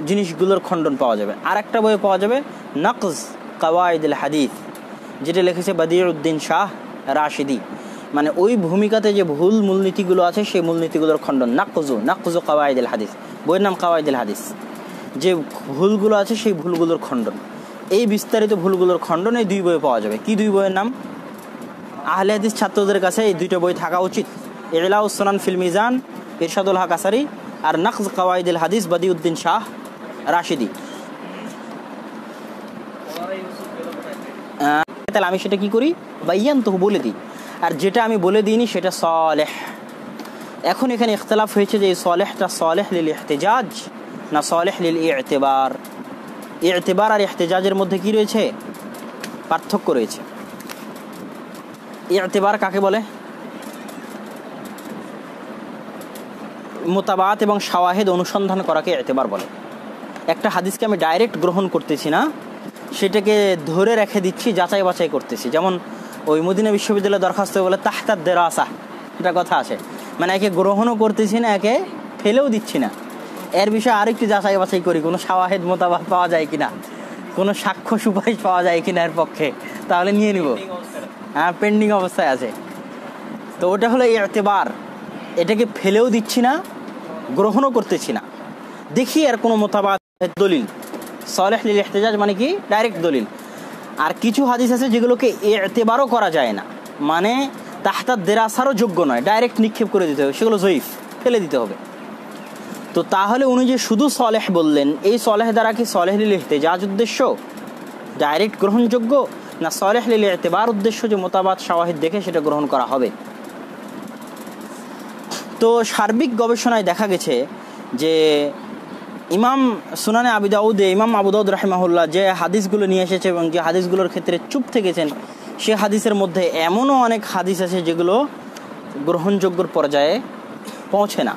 S1: জিনিসগুলোর খণ্ডন পাওয়া যাবে। আর একটা বই পাওয়া যাবে নকজ কাওয়াইদুল হাদিস, যেটা লিখেছে বদিউদ্দিন শাহ রাশিদি। মানে ওই ভূমিকাতে যে ভুল মূলনীতিগুলো আছে সেই মূলনীতিগুলোর খণ্ডন, নাকজু কাওয়াইদুল হাদিস, বইয়ের নাম কাওয়াইদুল হাদিস। যে ভুলগুলো আছে সেই ভুলগুলোর খণ্ডন, এই বিস্তারিত ভুলগুলোর খণ্ডন এই 2 বই পাওয়া যাবে। কি 2 বইয়ের নাম? আহলে হাদিস ছাত্রদের কাছে এই 2টা বই থাকা উচিত, ইলাউস সুনান ফিল মিজান ইরশাদুল হক আসারি আর নকজ কাওয়াইদুল হাদিস বদিউদ্দিন শাহ রাশিদি। তাহলে আমি সেটা কি করি? বাইয়ান তো বলে দিই, আর যেটা আমি বলে দিইনি সেটা সালেহ। এখন এখানে ইখতিলাফ হয়েছে যে এই সালেহটা সালেহ লিল ইহতিজাজ না সালেহ লিল ইতিবার। ইতিবার আর ইহতিজাজের মধ্যে কি রয়েছে? পার্থক্য রয়েছে। ইতিবার কাকে বলে? মুতাবাআত এবং শাওয়াহিদ অনুসন্ধান করাকে ইতিবার বলে। একটা হাদিসকে আমি ডাইরেক্ট গ্রহণ করতেছি না, সেটাকে ধরে রেখে দিচ্ছি, যাচাই বাছাই করতেছি। যেমন ওই মদিনা বিশ্ববিদ্যালয়ে দরখাস্ত বলে তাহতাদ দেরাসা, এটা কথা আছে, মানে একে গ্রহণও করতেছি না, একে ফেলেও দিচ্ছি না, এর বিষয়ে আরেকটু যাচাই বাছাই করি কোনো শাওয়াহিদ মোতাবাত পাওয়া যায় কিনা, কোনো সাক্ষ্য সুপারিশ পাওয়া যায় কিনা এর পক্ষে, তাহলে নিয়ে নিব। হ্যাঁ, পেন্ডিং অবস্থায় আছে, তো ওটা হলো ইতিবার। এটাকে ফেলেও দিচ্ছি না, গ্রহণও করতেছি না, দেখি আর কোনো মোতাবাত দলিল। সালেহ লিল ইহতিজাজ মানে কি? ডাইরেক্ট দলিল। আর কিছু হাদিস আছে যেগুলোকে ইতিবারও করা যায় না, মানে তাহতাদ দেরাসারও যোগ্য নয়, ডাইরেক্ট নিক্ষেপ করে দিতে হবে, সেগুলো জয়ীফ, ফেলে দিতে হবে। তো তাহলে উনি যে শুধু সালেহ বললেন, এই সালেহ দ্বারা কি সালেহ লিল ইহতিজাজ উদ্দেশ্য ডাইরেক্ট গ্রহণযোগ্য, না সালেহ লিল ইতিবার উদ্দেশ্য যে মোতাবাত শাওয়াহিদ দেখে সেটা গ্রহণ করা হবে? তো সার্বিক গবেষণায় দেখা গেছে যে ইমাম সুনানে আবি দাউদে ইমাম আবু দাউদ রাহিমাহুল্লাহ যে হাদিসগুলো নিয়ে এসেছে এবং যে হাদিসগুলোর ক্ষেত্রে চুপ থেকেছেন, সে হাদিসের মধ্যে এমনও অনেক হাদিস আছে যেগুলো গ্রহণযোগ্যর পর্যায়ে পৌঁছে না।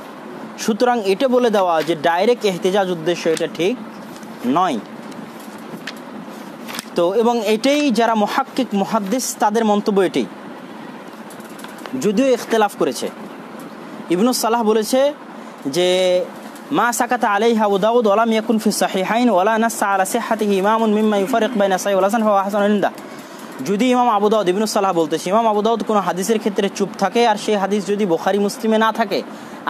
S1: সুতরাং এটা বলে দেওয়া যে ডাইরেক্ট ইহতিজাজ উদ্দেশ্য, এটা ঠিক নয়। তো এবং এটাই যারা মুহাক্কিক মুহাদ্দিস তাদের মন্তব্য এটাই, যদিও ইখতিলাফ করেছে। ইবনু সালাহ বলেছে যে মা সাকাতা আলাইহা আবু দাউদ ওয়া লাম ইয়াকুন ফি সাহিহাইন ওয়া লা নাসসা আলা সিহহাতিহি ইমামুন মিম্মা ইউফারিক বাইনা সাহিহ ওয়াল হাসান ফাহুয়া হাসানুন ইনদা। যদি ইমাম আবু দাউদ, ইবনু সালাহ বলতেছে, ইমাম আবু দাউদ কোনো হাদিসের ক্ষেত্রে চুপ থাকে আর সেই হাদিস যদি বুখারী মুসলিমে না থাকে,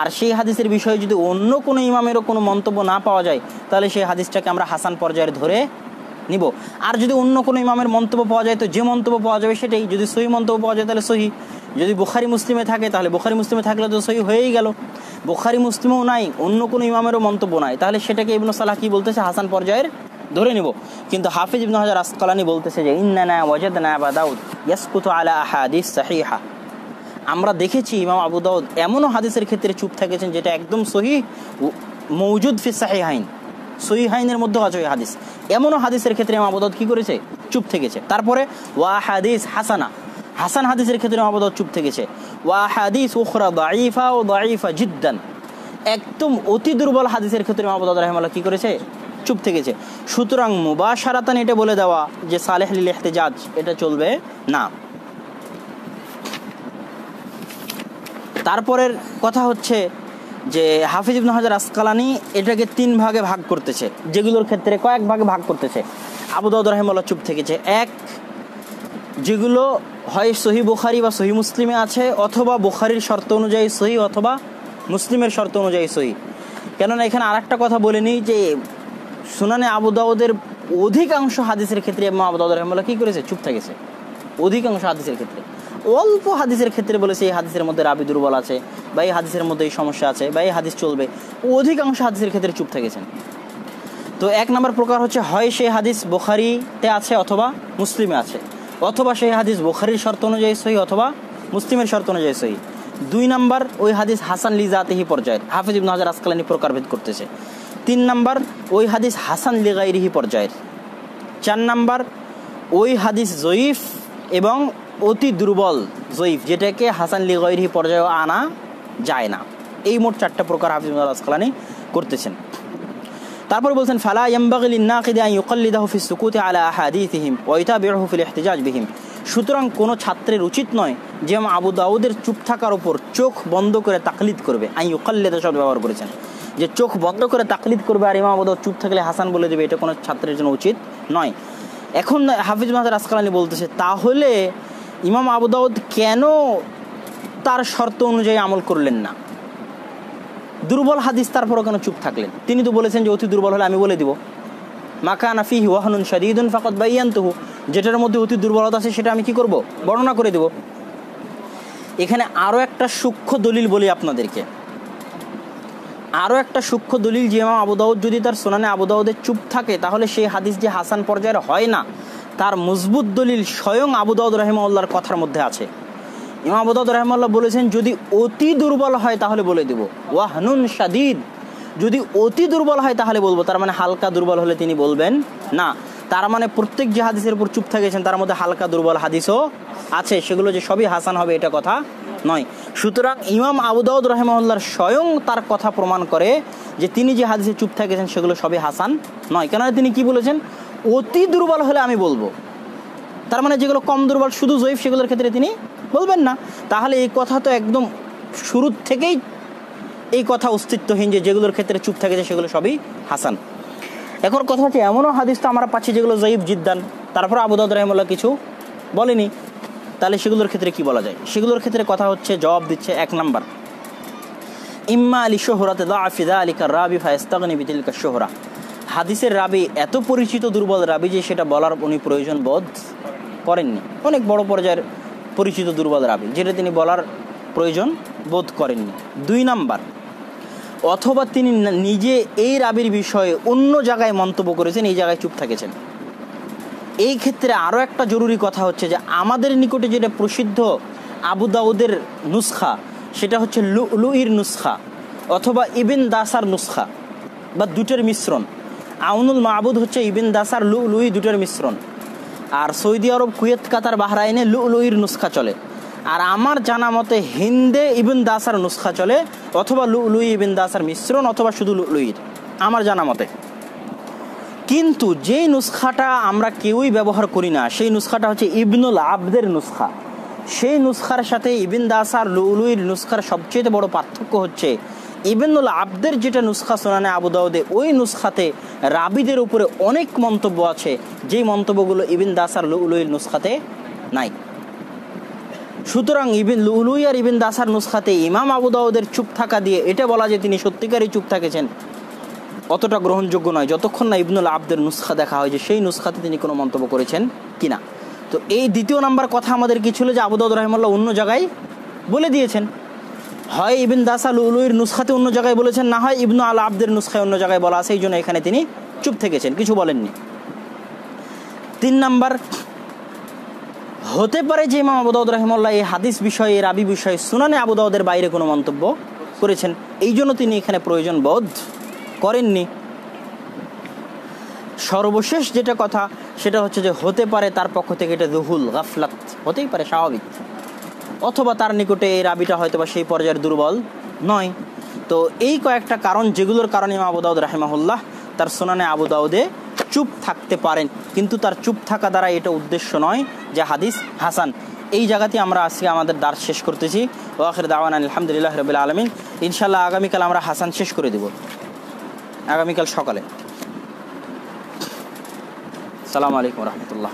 S1: আর সেই হাদিসের বিষয়ে যদি অন্য কোনো ইমামেরও কোনো মন্তব্য না পাওয়া যায়, তাহলে সেই হাদিসটাকে আমরা হাসান পর্যায়ে ধরে নিব। আর যদি অন্য কোনো ইমামের মন্তব্য পাওয়া যায় তো যে মন্তব্য পাওয়া যাবে সেটাই, যদি সহি মন্তব্য পাওয়া যায় তাহলে সহি, যদি বুখারী মুসলিমে থাকে তাহলে বুখারী মুসলিমে থাকলে তো সহি হয়েই গেল। বুখারী মুসলিমেও নাই, অন্য কোনো ইমামেরও মন্তব্য নাই, তাহলে সেটাকে ইবনু সালাহ কি বলতেছে? হাসান পর্যায়ের ধরে নিব। কিন্তু হাফিজ ইবনে হাজার আসকালানি বলতেছে যে ইন্নানা ওয়াজাদনা আবা দাউদ ইয়াসকুতু আলা আহাদিস সাহিহা, আমরা দেখেছি ইমাম আবু দাউদ এমনও হাদিসের ক্ষেত্রে চুপ থেকেছেন যেটা একদম সহি মওজুদ ফি সাহিহাইন, সহিহাইনের মধ্যে আছে ওই হাদিস, এমনও হাদিসের ক্ষেত্রে ইমাম আবু দাউদ কি করেছে? চুপ থেকেছে। তারপরে ওয়া হাদিস হাসানা, হাসান হাদিসের ক্ষেত্রে ইমাম আবু দাউদ চুপ থেকেছে। ওয়া হাদিস উখরা দাঈফা ও দাঈফা জিদ্দান, একদম অতি দুর্বল হাদিসের ক্ষেত্রে ইমাম আবু দাউদ রাহিমাহুল্লাহ কি করেছে? চুপ থেকেছে। সুতরাং মুবাশারাতান এটা বলে দেওয়া যে সালেহ লিল ইহতিজাজ এটা চলবে না। তারপরের কথা হচ্ছে যে হাফিজ ইবনে হাজার আসকালানি এটাকে 3 ভাগে ভাগ করতেছে, যেগুলোর ক্ষেত্রে কয়েক ভাগে ভাগ করতেছে। আবু দাউদ রাহিমাহুল্লাহ চুপ থেকেছে। এক, যেগুলো হয় সহিহ বুখারী বা সহিহ মুসলিমে আছে, অথবা বুখারীর শর্ত অনুযায়ী সহিহ, অথবা মুসলিমের শর্ত অনুযায়ী সহিহ। কেননা এখানে আরেকটা কথা বলে নিই যে সুনানে আবু দাউদের অধিকাংশ হাদিসের ক্ষেত্রে ইমাম আবু দাউদ রাহিমাহুল্লাহ কি করেছে? চুপ থেকেছে। অধিকাংশ হাদিসের ক্ষেত্রে, অল্প হাদিসের ক্ষেত্রে বলেছে এই হাদিসের মধ্যে রাবি দুর্বল আছে, বা এই হাদিসের মধ্যে এই সমস্যা আছে, বা এই হাদিস চলবে। অধিকাংশ হাদিসের ক্ষেত্রে চুপ থেকেছেন। তো 1 নম্বর প্রকার হচ্ছে হয় সেই হাদিস বুখারীতে আছে অথবা মুসলিমে আছে, অথবা সেই হাদিস বুখারীর শর্ত অনুযায়ী সহিহ অথবা মুসলিমের শর্ত অনুযায়ী সহিহ। 2 নম্বর ওই হাদিস হাসান লিজাতিহি পর্যায়ের, হাফিজ ইবনে হাজার আসকালানি প্রকারভেদ করতেছে। 3 নম্বর ওই হাদিস হাসান লিগাইরিহি পর্যায়ের। 4 নম্বর ওই হাদিস জয়ীফ এবং অতি দুর্বল জয়ীফ, যেটাকে হাসান লিগাইরিহি পর্যায়ে আনা যায় না। এই মোট 4টা প্রকার হাফিজ ইবনে হাজার আসকালানি করতেছেন। তারপর বলছেন ফালা ইয়ামবাগি লিন-নাকিদি আন ইউকাল্লিদাহু ফি সুকুতি আলা আহাদিসিহিম ওয়া ইতাবিউহু ফিল ইহতিজাজ বিহিম। সুতরাং কোনো ছাত্রের উচিত নয় যে আবু দাউদের চুপ থাকার উপর চোখ বন্ধ করে তাকলিদ করবে। আন ইউকাল্লিদা শব্দ ব্যবহার করেছেন, যে চোখ বন্ধ করে তাকলিদ করবে আর ইমাম আবু দাউদ চুপ থাকলে হাসান বলে দেবে, এটা কোনো ছাত্রের জন্য উচিত নয়। এখন হাফিজ ইবনে হাজার আসকালানি বলতেছে, তাহলে ইমাম আবু দাউদ কেন তার শর্ত অনুযায়ী আমল করলেন না? দুর্বল হাদিস তারপরও কেন চুপ থাকলেন? তিনি তো বলেছেন যে অতি দুর্বল হলে আমি বলে দিব। মা কানা ফিহি ওয়াহনুন শাদীদুন ফাকাদ বায়ানতুহু, যেটার মধ্যে অতি দুর্বলতা আছে সেটা আমি কি করব? বর্ণনা করে দেব। এখানে আরও একটা সূক্ষ্ম দলিল বলি আপনাদেরকে, আরও একটা সূক্ষ্ম দলিল যে ইমাম আবু দাউদ যদি তার সুনানে আবু দাউদে চুপ থাকে তাহলে সেই হাদিস যে হাসান পর্যায়ের হয় না, তার মজবুত দলিল স্বয়ং আবু দাউদ রাহিমাহুল্লাহর কথার মধ্যে আছে। ইমাম আবু দাউদ রাহিমাহুল্লাহ বলেছেন যদি অতি দুর্বল হয় তাহলে বলে দেব, ওয়াহনুন শাদীদ, যদি অতি দুর্বল হয় তাহলে বলবো। তার মানে হালকা দুর্বল হলে তিনি বলবেন না। তার মানে প্রত্যেক যে হাদিসের উপর চুপ থেকেছেন তার মধ্যে হালকা দুর্বল হাদিসও আছে, সেগুলো যে সবই হাসান হবে এটা কথা নয়। সুতরাং ইমাম আবু দাউদ রাহিমাহুল্লাহর স্বয়ং তার কথা প্রমাণ করে যে তিনি যে হাদিসে চুপ থেকেছেন সেগুলো সবই হাসান নয়। কেননা তিনি কি বলেছেন? অতি দুর্বল হলে আমি বলবো। তার মানে যেগুলো কম দুর্বল শুধু জয়ীফ সেগুলোর ক্ষেত্রে তিনি বলবেন না। তাহলে এই কথা তো একদম শুরু থেকেই এই কথা অস্তিত্বহীন যে যেগুলোর ক্ষেত্রে চুপ থেকেছে সেগুলো সবই হাসান। এখন কথা হচ্ছে এমনও হাদিস তো আমরা পাচ্ছি যেগুলো জয়ীফ জিদ্দান, তারপর আবু দাউদ রাহিমাহুল্লাহ কিছু বলেনি, তাহলে সেগুলোর ক্ষেত্রে কি বলা যায়? সেগুলোর ক্ষেত্রে কথা হচ্ছে, জবাব দিচ্ছে 1 নম্বর ইম্মা আলি শোহরাতে দাআফি যালিকা রাবি ফায়াস্তাগনি বিতিলকা শোহরা। হাদিসের রাবি এত পরিচিত দুর্বল রাবি যে সেটা বলার উনি প্রয়োজন বোধ করেননি। অনেক বড় পর্যায়ের পরিচিত দুর্বল রাবি, যেটা তিনি বলার প্রয়োজন বোধ করেননি। 2 নম্বর অথবা তিনি নিজে এই রাবির বিষয়ে অন্য জায়গায় মন্তব্য করেছেন, এই জায়গায় চুপ থেকেছেন। এই ক্ষেত্রে আরও একটা জরুরি কথা হচ্ছে যে আমাদের নিকটে যেটা প্রসিদ্ধ আবু দাউদের নুসখা সেটা হচ্ছে লুইর নুসখা অথবা ইবিন দাসার নুসখা, বা দুটোর মিশ্রণ। আউনুল মাহবুদ হচ্ছে ইবিন দাসার লুই দুটোর মিশ্রণ। আর সৌদি আরব, কুয়েত, কাতার, বাহরাইনে লুইর নুসখা চলে। আর আমার জানা মতে হিন্দে ইবিন দাসার নুসখা চলে, অথবা লুই ইবিন দাসার মিশ্রণ, অথবা শুধু লুইর, আমার জানা মতে। কিন্তু যেই নুসখাটা আমরা কেউই ব্যবহার করি না সেই নুসখাটা হচ্ছে ইবনুল আবদের নুসখা। সেই নুসখার সাথে ইবিন দাসার লুইর নুসখার সবচেয়ে বড় পার্থক্য হচ্ছে ইবনুল আবদের যেটা নুসখা সুনানে আবু দাউদে, ওই নুসখাতে রাবিদের উপরে অনেক মন্তব্য আছে, যেই মন্তব্যগুলো ইবিন দাসার লুইর নুসখাতে নাই। সুতরাং লুই আর ইবিন দাসার নুসখাতে ইমাম আবু দাউদের চুপ থাকা দিয়ে এটা বলা যে তিনি সত্যিকারই চুপ থাকেছেন অতটা গ্রহণযোগ্য নয়, যতক্ষণ না ইবনুল আবদের নুসখা দেখা হয় যে সেই নুসখাতে তিনি কোনো মন্তব্য করেছেন কিনা। তো এই 2য় নাম্বার কথা আমাদের কি ছিল যে আবু দাউদ রাহিমাহুল্লাহ অন্য জায়গায় বলে দিয়েছেন, হয় ইবিন দাসা লুইর নুসখাতে অন্য জায়গায় বলেছেন, না হয় ইবনু আল আবদের নুসখায় অন্য জায়গায় বলা আছে, এই জন্য এখানে তিনি চুপ থেকেছেন, কিছু বলেননি। 3 নাম্বার হতে পারে যে ইমাম আবু দাউদ রাহিমাহুল্লাহ এই হাদিস বিষয়ে, রাবি বিষয়ে সুনানে আবু দাউদের বাইরে কোনো মন্তব্য করেছেন, এই জন্য তিনি এখানে প্রয়োজন বোধ করেননি। সর্বশেষ যেটা কথা সেটা হচ্ছে যে হতে পারে তার পক্ষ থেকে এটা জুহুল গাফলাত হতেই পারে, স্বাভাবিক, অথবা তার নিকটে এই রাবিটা হয়তো বা সেই পর্যায়ের দুর্বল নয়। তো এই কয়েকটা কারণ যেগুলোর কারণে ইমাম আবু দাউদ রাহিমাহুল্লাহ তার সুনানে আবু দাউদে চুপ থাকতে পারেন, কিন্তু তার চুপ থাকা দ্বারা এটা উদ্দেশ্য নয় যে হাদিস হাসান। এই জায়গাতেই আমরা আজকে আমাদের দার্স শেষ করতেছি। ওয়া আখির দাওয়ানা আলহামদুলিল্লাহি রাব্বিল আলামিন। ইনশাআল্লাহ আগামীকাল আমরা হাসান শেষ করে দেব, আগামীকাল সকালে। আসসালামু আলাইকুম ওয়া রাহমাতুল্লাহ।